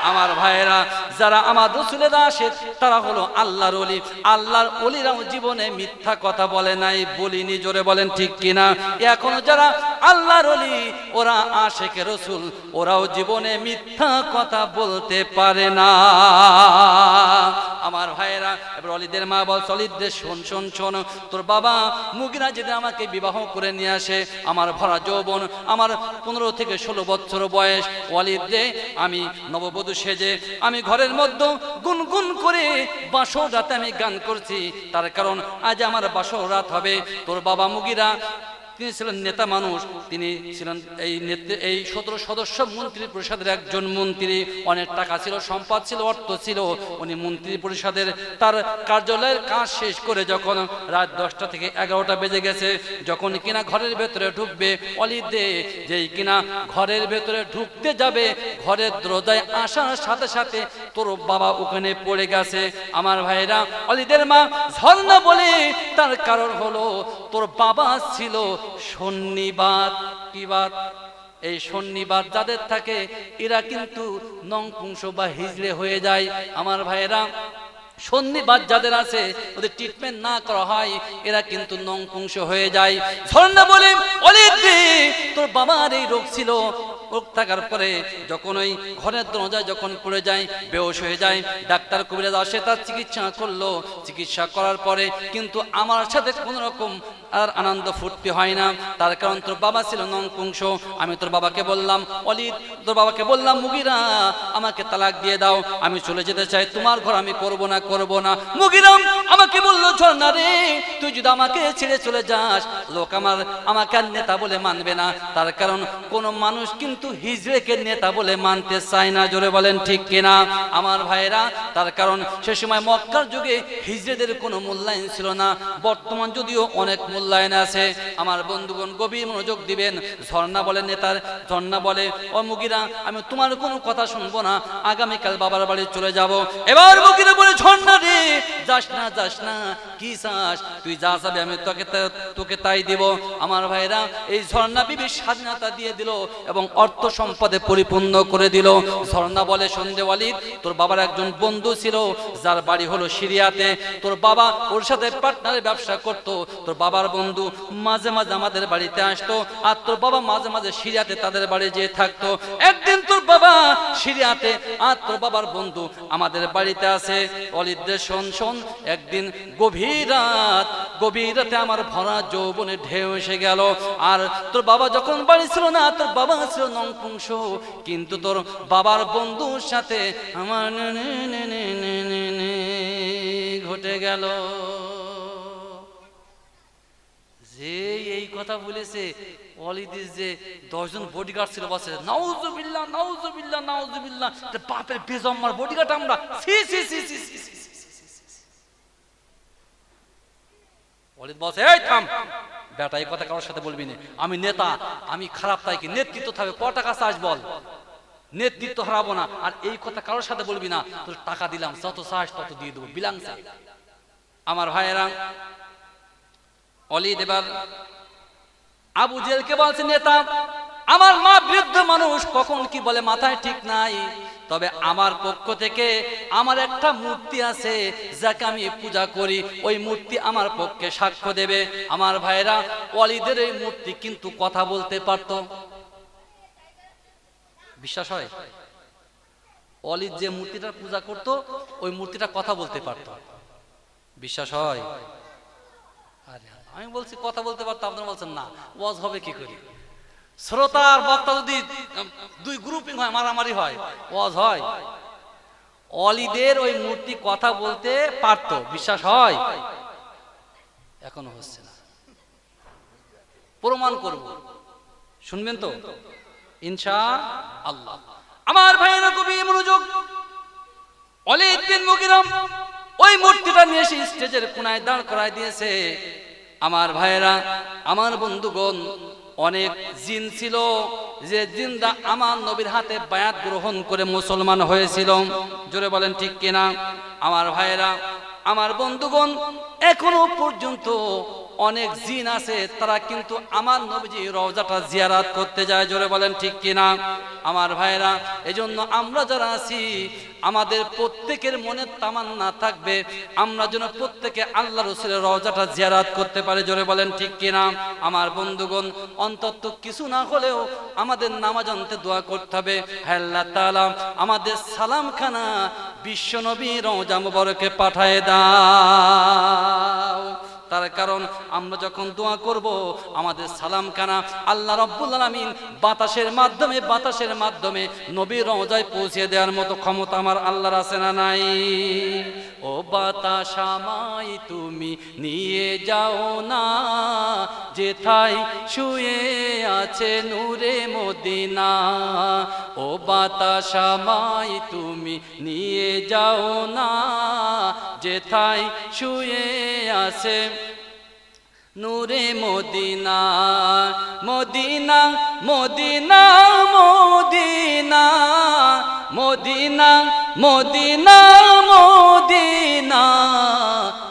আমার ভাইরা, যারা আমার রাসূলের আশিক তারা হলো আল্লাহর ওলি। আল্লাহর ওলিরাও জীবনে মিথ্যা কথা বলে নাই, বলিনি। জোরে বলেন ঠিক কিনা? এখনো যারা আল্লাহর ওলি ওরা আশিকে রাসূল, ওরাও জীবনে মিথ্যা কথা বলতে পারে না। আমার ভাইরা, এবার ওয়ালিদের মা বল, ওয়ালিদ রে, শোন শোন শোন, তোর বাবা মুগিরা যদি আমাকে বিবাহ করে নিয়ে আসে, আমার ভরা যৌবন, আমার 15 থেকে 16 বছর বয়স, ওয়ালিদ রে, আমি নববধূ সেজে আমি ঘরের মধ্যে গুনগুন করে বাসর রাতে আমি গান করছি। তার কারণ আজ আমার বাসর রাত হবে। তোর বাবা মুগিরা তিনি ছিলেন নেতা মানুষ, তিনি ছিলেন এই 17 সদস্য মন্ত্রী পরিষদের একজন মন্ত্রী। অনেক টাকা ছিল, সম্পদ ছিল, অর্থ ছিল। উনি মন্ত্রী পরিষদের তার কার্যালয়ের কাজ শেষ করে যখন রাত 10টা থেকে 11টা বেজে গেছে, যখন কিনা ঘরের ভেতরে ঢুকবে, ওয়ালিদ দে যেই কিনা ঘরের ভেতরে ঢুকতে যাবে, ঘরের দরজায় আসার সাথে সাথে তোর বাবা ওখানে পড়ে গেছে। আমার ভাইরা, ওয়ালিদের মা ঝর্ণা বলে, তার কারণ হলো তোর বাবা ছিল সন্নিবাত। কি বাত? এই সন্নিবাত যাদের থাকে এরা কিন্তু নংপুংস বা হিজড়ে হয়ে যায়। আমার ভাইয়েরা, সন্নিবাত যাদের আছে ওদের ট্রিটমেন্ট না করা হয় এরা কিন্তু নংপুংস হয়ে যায়। ঝর্ণা বলে, ওয়ালিদ রে, তোর বাবার এই রোগ ছিল, রোগ থাকার পরে যখন ওই ঘরের দরজায় যখন পড়ে যায়, বেহুশ হয়ে যায়, ডাক্তার কবিরাজ আসে, তার চিকিৎসা করলো। চিকিৎসা করার পরে কিন্তু আমার সাথে কোনো রকম আর আনন্দ ফুর্তি হয় না। তার কারণ তোর বাবা ছিল নংপুংস। আমি তোর বাবাকে বললাম, ওয়ালিদ তোর বাবাকে বললাম, মুগিরা আমাকে তালাক দিয়ে দাও, আমি চলে যেতে চাই, তোমার ঘর আমি করব না। মুগিরা আমাকে বলল, ঝর্ণা রে, তুই যদি আমাকে ছেড়ে চলে যাস, লোক আমাকে আর নেতা বলে মানবে না। তার কারণ কোন মানুষ কিন্তু হিজড়েকে নেতা বলে মানতে চায় না। জোরে বলেন ঠিক কিনা আমার ভাইরা? তার কারণ সে সময় মক্কার যুগে হিজড়েদের কোনো মূল্যায়ন ছিল না, বর্তমান যদিও অনেক মূল্যায়ন আছে। আমার বন্ধুগণ গভীর মনোযোগ দিবেন। ঝর্ণা বলে নেতার, ঝর্ণা বলে, ও মুগিরা আমি তোমার কোনো কথা শুনবো না, আগামীকাল বাবার বাড়ি চলে যাব। এবার মুগিরা বলে, ঝর্ণা রে যাস না, কি চাস? তুই যা চাবি আমি তোকে তাই দিব। আমার ভাইরা এই ঝর্ণা বিবি স্বাধীনতা দিয়ে দিল এবং অর্থ সম্পদে পরিপূর্ণ করে দিল। ঝর্ণা বলে, সন্ধে ওয়ালিদ, তোর বাবার একজন বন্ধু ছিল যার বাড়ি হলো সিরিয়াতে, তোর বাবা ওর সাথে পার্টনারে ব্যবসা করত। তোর বাবার বন্ধু মাঝে মাঝে আমাদের বাড়িতে আসতো, আর তোর বাবা মাঝে মাঝে সিরিয়াতে তাদের বাড়ি যেয়ে থাকতো। একদিন তোর বাবা সিরিয়াতে আর তোর বাবার বন্ধু আমাদের বাড়িতে আসে। ওয়ালিদদের শোন, একদিন গভীর রাতে আমার ভরা যৌবনে ঢেউ এসে গেল। আর তোর বাবা যখন বাড়ি ছিল না, তোর বাবা ছিল নংপুংস, কিন্তু তোর বাবার বন্ধুর সাথে আমার ঘটে গেল। যে এই কথা বলেছে, ওয়ালিদের যে 10 জন বডিগার্ড ছিল, বসে নাউজুবিল্লাহ, বাপের বেজম্মার বডিগার্ড আমরা। ওয়ালিদ বসে, এই থাম বেটা, এই কথা কারোর সাথে বলবি না, আমি নেতা, আমি খারাপ, তাই কি নেতৃত্ব থাকবে, ক টাকা চাস বল, নেতৃত্ব হারাবো না, আর এই কথা কারোর সাথে বলবি না, তোর টাকা দিলাম, যত চাস তত দিয়ে দেবো, বিলাংসে। আমার ভাইয়েরা, ওয়ালিদ এবার আবু জেহেলকে বলছে, নেতা, আমার মা বৃদ্ধ মানুষ, কখন কি বলে মাথায় ঠিক নাই, তবে আমার পক্ষ থেকে আমার একটা মূর্তি আছে যাকে আমি পূজা করি, ওই মূর্তি আমার পক্ষে সাক্ষ্য দেবে। আমার ভাইরা, ওয়ালিদের এই মূর্তি কিন্তু কথা বলতে পারত। বিশ্বাস হয়? ওয়ালিদ যে মূর্তিটার পূজা করত, ওই মূর্তিটা কথা বলতে পারত। বিশ্বাস হয়? আরে আমি বলছি কথা বলতে পারতো, আপনারা বলছেন না, ওয়াজ হবে কি করে? শ্রোতা আর বক্তা যদি দুই গ্রুপিং হয়, মারামারি হয়, ওয়াজ হয়? ওয়ালিদের ওই মূর্তি কথা বলতে পারতো। বিশ্বাস হয়? এখনো হচ্ছে না, প্রমাণ করব, শুনবেন তো ইনশাআল্লাহ। আমার ভাইয়েরা কবি মনোযোগ, ওয়ালিদ বিন মুগিরা ওই মূর্তিটা নিয়ে এসে স্টেজের কোনায় দাঁড় করায় দিয়েছে। আমার ভাইয়েরা, আমার বন্ধুগণ, অনেক জিন ছিল যে জিনরা আমার নবীর হাতে বায়াত গ্রহণ করে মুসলমান হয়েছিল। জোরে বলেন ঠিক কিনা আমার ভাইয়েরা, আমার বন্ধুগণ, এখনো পর্যন্ত অনেক জিন আছে, তারা কিন্তু আমার নবীজি রওজাটা জিয়ারত করতে যায়। জোরে বলেন ঠিক কিনা আমার ভাইয়েরা? এজন্য আমরা যারা আছি, আমাদের প্রত্যেকের মনে তামান্না থাকবে আমরা যেন প্রত্যেকে আল্লাহ রাসূলের রওজাটা জিয়ারত করতে পারি। জোরে বলেন ঠিক কিনা আমার বন্ধুগণ? অন্তত কিছু না হলেও আমাদের নামাজ আনতে দোয়া করতে হবে, হে আল্লাহ তাআলা আমাদের সালামখানা বিশ্ব নবী রওজা মুবারকে পাঠায় দাও। তার কারণ আমরা যখন দোয়া করব, আমাদের সালামখানা আল্লাহ রাব্বুল আলামিন বাতাসের মাধ্যমে নবীর রওজায় পৌঁছে দেওয়ার মতো ক্ষমতা আমার আল্লাহর আছে না নাই? ও বাতাস আমায় তুমি নিয়ে যাও না, যেথায় শুয়ে আছে নূরে মদিনা। ও বাতাস আমায় তুমি নিয়ে যাও না, যেথায় শুয়ে আছে নূরে মদিনা। মদিনা মদিনা মদিনা মদিনা মদিনা মদিনা।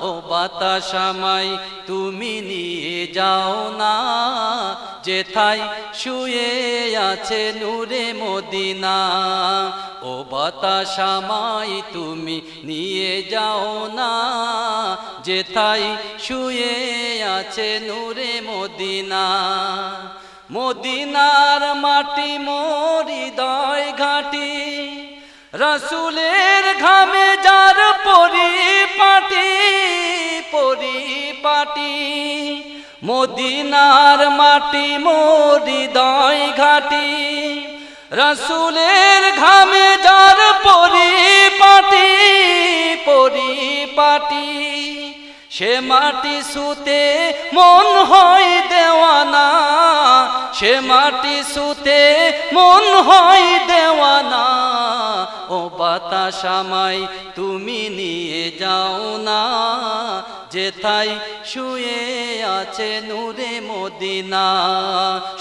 ও বাতাস আমায় তুমি নিয়ে যাও না, যেথায় শুয়ে আছে নূরে মদিনা। ও বাতাস আমায় তুমি নিয়ে যাও না, যেথায় শুয়ে আছে নূরে মদিনা। মদিনার মাটি মোর হৃদয় ঘাটি, রাসূলের ঘামে যার পরিপাটি। মদিনার মাটি মোর হৃদয় ঘাটি, রাসূলের ঘামে যার পরিপাটি পরিপাটি, সে মাটি ছুঁতে মন হয় দেওয়ানা, সে মাটি ছুঁতে মন হয় দেওয়ানা। ও বাতাস আমায় তুমি নিয়ে যাও না, যেথায় শুয়ে আছে নূরে মদিনা।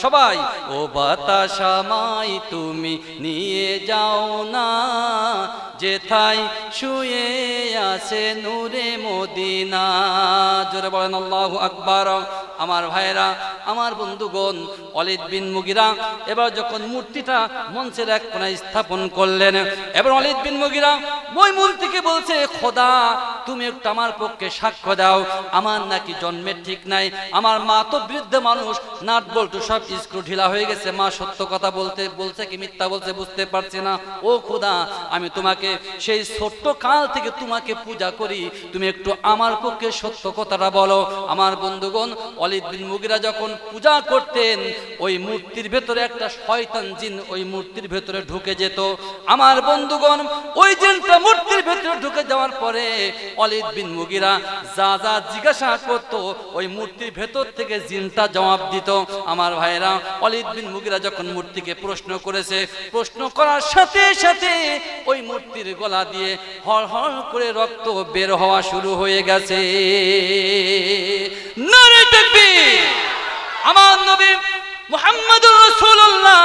সবাই, ও বাতাস আমায় তুমি নিয়ে যাও না, যেথায় শুয়ে আছে নূরে মদিনা। জোরে বলেন আল্লাহু আকবার। আমার ভাইরা, আমার বন্ধুগণ, ওয়ালিদ বিন মুগিরা এবার যখন মূর্তিটা মঞ্চের এক কোণায় স্থাপন করলেন, এবার ওয়ালিদ বিন মুগিরা ওই মূর্তিকে বলছে, খোদা তুমি একটু আমার পক্ষে সাক্ষ্য দাও, আমার নাকি জন্মের ঠিক নাই, আমার মা তো বৃদ্ধ মানুষ, নাট বল্টু সব স্ক্রু ঢিলা হয়ে গেছে, মা সত্য কথা বলছে কি মিথ্যা বলছে বুঝতে পারছি না। ও খোদা, আমি তোমাকে সেই ছোট্ট কাল থেকে তোমাকে পূজা করি, তুমি একটু আমার পক্ষে সত্য কথাটা বলো। আমার বন্ধুগণ, ওয়ালিদ বিন মুগিরা যখন পূজা করতেন, ওই মূর্তির ভেতরে একটা শয়তান জিন ওই মূর্তির ভেতরে ঢুকে যেত। আমার বন্ধুগণ, ওই জিনটা মূর্তির ভেতরে ঢুকে যাওয়ার পরে ওয়ালিদ বিন মুগিরা যা যা জিজ্ঞাসা করত, ওই মূর্তির ভেতর থেকে জিনটা জবাব দিত। আমার ভাইরা, ওয়ালিদ বিন মুগিরা যখন মূর্তিকে প্রশ্ন করেছে, প্রশ্ন করার সাথে সাথে ওই মূর্তির গলা দিয়ে হর হর করে রক্ত বের হওয়া শুরু হয়ে গেছে। নারে তাকবীর! আমার নবী মুহাম্মদুর রাসূলুল্লাহ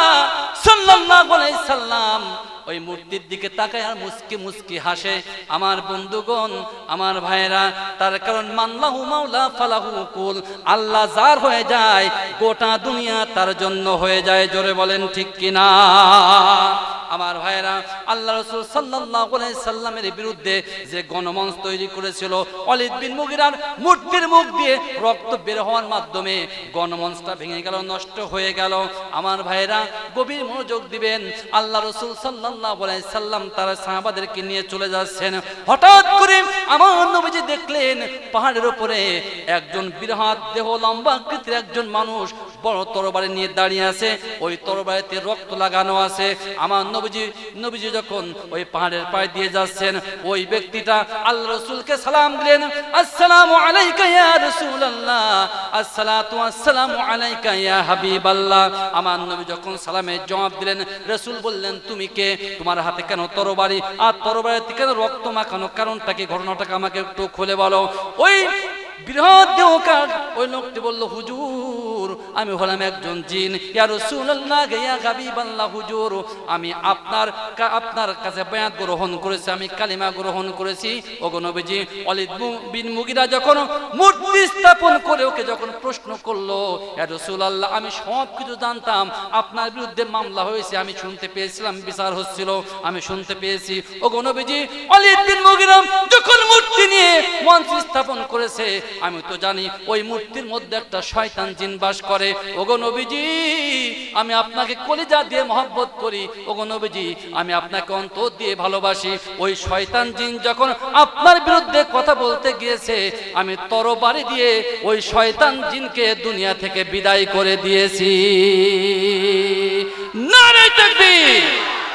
সাল্লাল্লাহু আলাইহি সাল্লাম ওই মূর্তির দিকে তাকায় আর মুস্কি মুস্কি হাসে। আমার বন্ধুগণ, আমার ভাইরা, তার কারণ মানলাহু মাওলা ফালাহু কুল, আল্লাহ যার হয়ে যায় গোটা দুনিয়া তার জন্য হয়ে যায়। জোরে বলেন ঠিক কিনা? আমার ভাইরা, আল্লাহ রাসূল সাল্লাল্লাহু আলাইহি সাল্লামের বিরুদ্ধে যে গণমঞ্চ তৈরি করেছিল, ওয়ালিদ বিন মুগিরার মূর্তির মুখ দিয়ে রক্ত বের হওয়ার মাধ্যমে গণমঞ্চটা ভেঙে গেল, নষ্ট হয়ে গেল। আমার ভাইরা, গভীর মনোযোগ দিবেন। আল্লাহ রাসূল সাল্লাল্লাহু আলাইহি সাল্লাম তার সাহাবাদেরকে নিয়ে চলে যাচ্ছেন। হঠাৎ করে আমার নবীজি দেখলেন পাহাড়ের উপরে একজন বৃহৎ দেহ লম্বা আকৃতির একজন মানুষ বড় তরবারি নিয়ে দাঁড়িয়ে আছে, ওই তরবারিতে রক্ত লাগানো আছে। আমার নবীজি যখন ওই পাহাড়ের পায়ে দিয়ে যাচ্ছেন, ওই ব্যক্তিটা আল্লাহ রাসূলকে সালাম দিলেন, আসসালামু আলাইকা ইয়া রাসূলুল্লাহ, আসসালাতু ওয়াসসালামু আলাইকা ইয়া হাবিবাল্লাহ। আমার নবী যখন সালামের জবাব দিলেন, রাসূল বললেন, তুমি কে? তোমার হাতে কেন তরবারি? আর তরবারিতে কেন রক্ত মাখানো? কারণটা কি? ঘটনাটাকে আমাকে একটু খুলে বলো। ওই বৃহৎ দেহকার ওই লোকটি বলল, হুজুর, আমি হলাম একজন জিন। ইয়া রাসূলুল্লাহ, ইয়া হাবিবাল্লাহ, হুজুর, আমি আপনার কাছে বায়াত গ্রহণ করেছি, আমি কালিমা গ্রহণ করেছি। ওগো নবীজি, ওয়ালিদ বিন মুগিরা যখন মূর্তি স্থাপন করে ওকে যখন প্রশ্ন করলো, ইয়া রাসূলুল্লাহ, আমি সব কিছু জানতাম, আপনার বিরুদ্ধে মামলা হয়েছে, আমি শুনতে পেয়েছিলাম, বিচার হচ্ছিল, আমি শুনতে পেয়েছি। ওগো নবীজি, ওয়ালিদ বিন মুগিরা যখন মূর্তি নিয়ে মঞ্চ স্থাপন করেছে, আমি তো জানি ওই মূর্তির মধ্যে একটা শয়তান জিন বাস করে। ওগো নবীজি, আমি আপনাকে কলিজা দিয়ে মহব্বত করি। ওগো নবীজি, আমি আপনাকে অন্তর দিয়ে ভালোবাসি। ওই শয়তান জিন যখন আপনার বিরুদ্ধে কথা বলতে গিয়েছে, আমি তরবারি দিয়ে ওই শয়তান জিনকে দুনিয়া থেকে বিদায় করে দিয়েছি। নারে তাকবীর!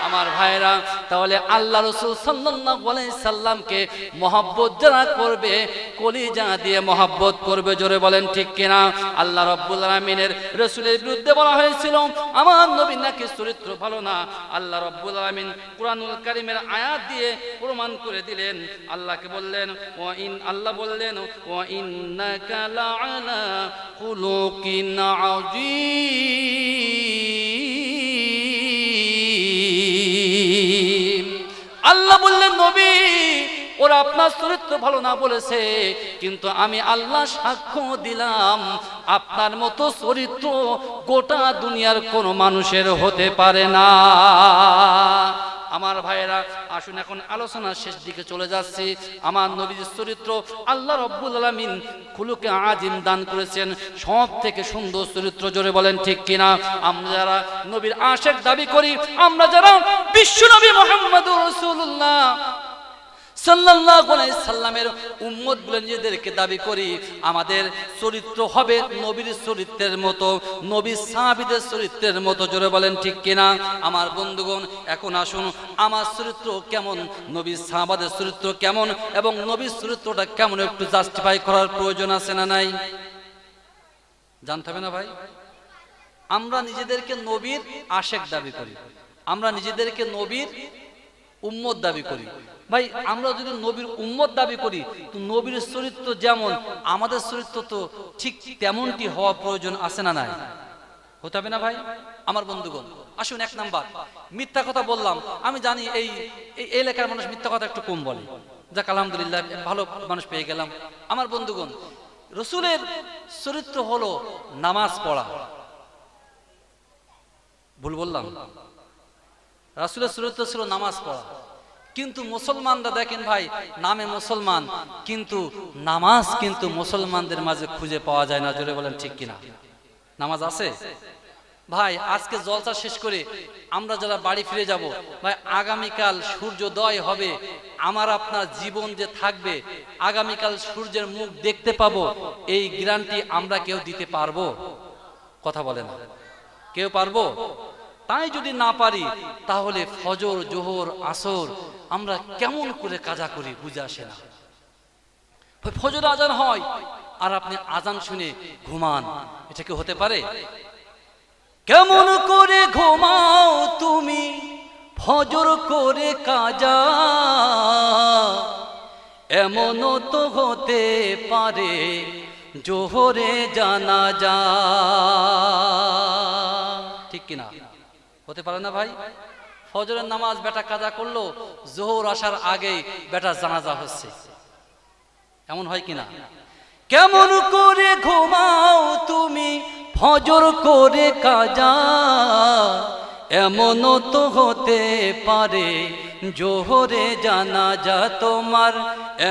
আমার ভাইরা, তাহলে আল্লাহ রাসূল সাল্লাল্লাহু আলাইহি সাল্লামকে মহব্বত যারা করবে, কলিজা দিয়ে মহব্বত করবে। জোরে বলেন ঠিক কিনা? আল্লাহ রাব্বুল আলামিনের রাসূলের বিরুদ্ধে বলা হয়েছিল আমার নবী নাকি চরিত্র ভালো না। আল্লাহ রাব্বুল আলামিন কুরআনুল কারীমের আয়াত দিয়ে প্রমাণ করে দিলেন। আল্লাহকে বললেন, আল্লাহ বললেন, ওয়া ইন্নাকা লাআলা খুলুকিন আযীম। আল্লাহ বললেন, নবী, ওরা আপনার চরিত্র ভালো না বলেছে, কিন্তু আমি আল্লাহ সাক্ষ্য দিলাম আপনার মতো চরিত্র গোটা দুনিয়ার কোনো মানুষের হতে পারে না। আমার ভাইয়েরা, আসুন এখন আলোচনার শেষ দিকে চলে যাচ্ছি। আমার নবীর চরিত্র আল্লাহ রাব্বুল আলামিন খুলুকে আযীম দান করেছেন, সব থেকে সুন্দর চরিত্র। জোরে বলেন ঠিক কিনা? আমরা যারা নবীর আশিক দাবি করি, আমরা যারা বিশ্ব নবী মুহাম্মদুর রাসূলুল্লাহ সাল্লাল্লাহু আলাইহি সাল্লামের উম্মত বলে নিজেদেরকে দাবি করি, আমাদের চরিত্র হবে নবীর চরিত্রের মতো, নবীর সাহাবীদের চরিত্রের মতো। জোরে বলেন ঠিক কিনা আমার বন্ধুগণ? এখন আসুন, আমার চরিত্র কেমন, নবীর সাহাবাদের চরিত্র কেমন এবং নবীর চরিত্রটা কেমন একটু জাস্টিফাই করার প্রয়োজন আছে না নাই? জানতে হবে না ভাই? আমরা নিজেদেরকে নবীর আশেক দাবি করি, আমরা নিজেদেরকে নবীর উম্মত দাবি করি। ভাই আমরা যদি নবীর উম্মত দাবি করি, তো নবীর চরিত্র যেমন আমাদের চরিত্র তো ঠিক তেমনটি হওয়া প্রয়োজন আছে না নাই? হতে হবে না ভাই আমার বন্ধুগণ? আসুন, এক নাম্বার, মিথ্যা কথা বললাম। আমি জানি এই এলাকার মানুষ মিথ্যা কথা একটু কম বলে, যাক আলহামদুলিল্লাহ ভালো মানুষ পেয়ে গেলাম। আমার বন্ধুগণ, রসুলের চরিত্র হলো নামাজ পড়া। ভুল বললাম? রাসূলের চরিত্র ছিল নামাজ পড়া। কিন্তু মুসলমানরা দেখেন ভাই, নামে মুসলমান কিন্তু নামাজ কিন্তু মুসলমানদের মাঝে খুঁজে পাওয়া যায় না। জোরে বলেন ঠিক কিনা? নামাজ আছে ভাই? আজকে জলসা শেষ করে আমরা যারা বাড়ি ফিরে যাব, ভাই আগামীকাল সূর্যোদয় হবে, আমার আপনার জীবন যে থাকবে, আগামীকাল সূর্যের মুখ দেখতে পাবো, এই গ্যারান্টি আমরা কেউ দিতে পারবো? কথা বলে না কেউ পারবো? তাই যদি না পারি, তাহলে ফজর, জোহর, আসর আমরা কেমন করে কাজা করি বুঝে আসে না। ফজর আজান হয় আর আপনি আজান শুনে ঘুমান, এটা কি হতে পারে? কেমন করে ঘুমাও তুমি ফজর করে কাজা, এমনও তো হতে পারে জোহরে জানাজা। ঠিক কিনা? হতে পারে না ভাই? ফজরের নামাজ বেটা কাজা করলো, জোহর আসার আগেই বেটা জানাজা হচ্ছে, এমন হয় কিনা? কেমন করে ঘুমাও তুমি ফজর করে কাজা, এমনও তো হতে পারে জোহরে জানাজা তোমার,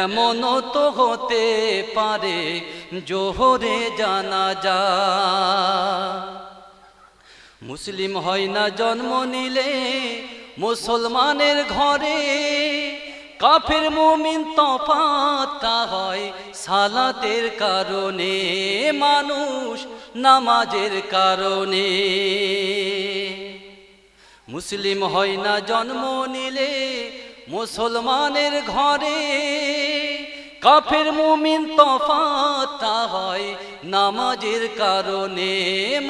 এমনও তো হতে পারে জোহরে জানাজা। মুসলিম হয় না জন্ম নিলে মুসলমানের ঘরে, কাফের মুমিন তফাৎটা হয় সালাতের কারণে, মানুষ নামাজের কারণে। মুসলিম হয় না জন্ম নিলে মুসলমানের ঘরে, কাফের মুমিন তফাৎটা হয় নামাজের কারণে,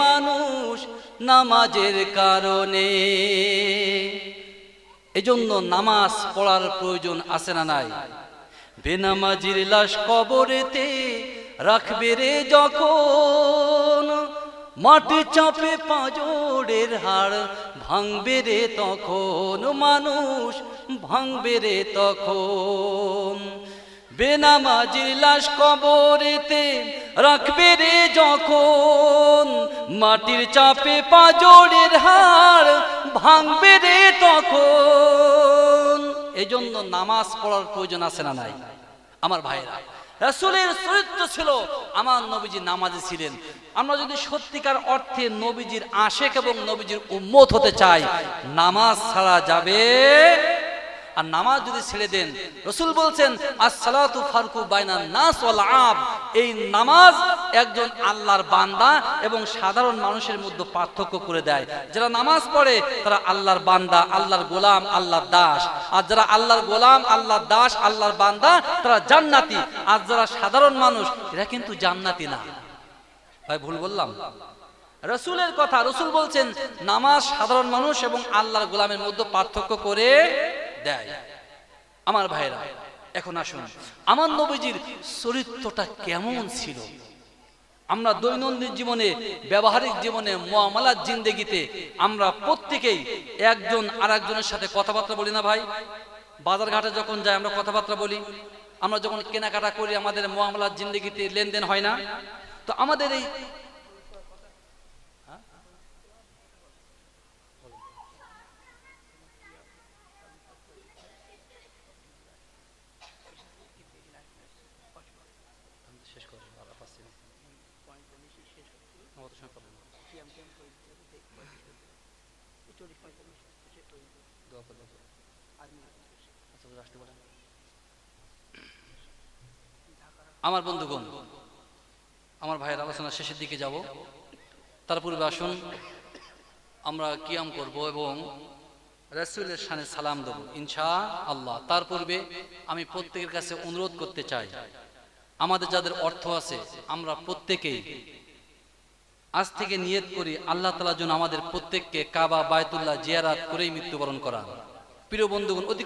মানুষ নামাজের কারণে। এজন্য নামাজ পড়ার প্রয়োজন আছে না নাই? বেনামাজির লাশ কবরেতে রাখবে রে যখন, মাটি চাপে পাঁজরের হাড় ভাঙবে রে তখন, মানুষ ভাঙবে রে তখন। বেনামাজির লাশ কবরেতে রাখবে রে যখন, মাটির চাপে পাঁজরের হাড় ভাঙবে রে তখন। এজন্য নামাজ পড়ার প্রয়োজন আছে না নাই আমার ভাইরা? রাসূলের চরিত্র ছিল, আমার নবীজি নামাজি ছিলেন। আমরা যদি সত্যিকার অর্থে নবীজির আশেক এবং নবীজির উম্মত হতে চাই, নামাজ ছাড়া যাবে। আর নামাজ যদি ছেড়ে দেন, রাসূল বলছেন আসসালাতু ফারকু বাইনান নাস ওয়াল আব, এই নামাজ একজন আল্লাহর বান্দা এবং সাধারণ মানুষের মধ্যে পার্থক্য করে দেয়। যারা নামাজ পড়ে তারা আল্লাহর বান্দা, আল্লাহর গোলাম, আল্লাহর দাস। আর যারা আল্লাহর গোলাম, আল্লাহর দাস, আল্লাহর বান্দা, তারা জান্নাতি। আর যারা সাধারণ মানুষ, এরা কিন্তু জান্নাতি না। ভাই ভুল বললাম? রাসূলের কথা, রাসূল বলছেন নামাজ সাধারণ মানুষ এবং আল্লাহর গোলামের মধ্যে পার্থক্য করে দেয়। আমার ভাইরা, এখন আসুন আমার নবীজির চরিত্রটা কেমন ছিল। আমরা দৈনন্দিন জীবনে, ব্যবহারিক জীবনে, মুআমালাত জিন্দেগিতে আমরা প্রত্যেকেই একজন আরেকজনের সাথে কথাবার্তা বলি না ভাই? বাজার ঘাটে যখন যাই আমরা কথাবার্তা বলি, আমরা যখন কেনাকাটা করি আমাদের মুআমালাত জিন্দেগিতে লেনদেন হয় না? তো আমাদের এই আমার বন্ধুগণ, আমার ভাইয়ের আলোচনা শেষের দিকে যাব, তার পূর্বে আসুন আমরা কিয়াম করব এবং রাসূলের শানে সালাম দেব ইনশাআল্লাহ। তার পূর্বে আমি প্রত্যেকের কাছে অনুরোধ করতে চাই, আমাদের যাদের অর্থ আছে আমরা প্রত্যেকেই আজ থেকে নিয়ত করি আল্লাহ তাআলা যেন আমাদের প্রত্যেককে কাবা বায়তুল্লাহ জিয়ারত করেই মৃত্যুবরণ করান। প্রিয় বন্ধুগণ, অতি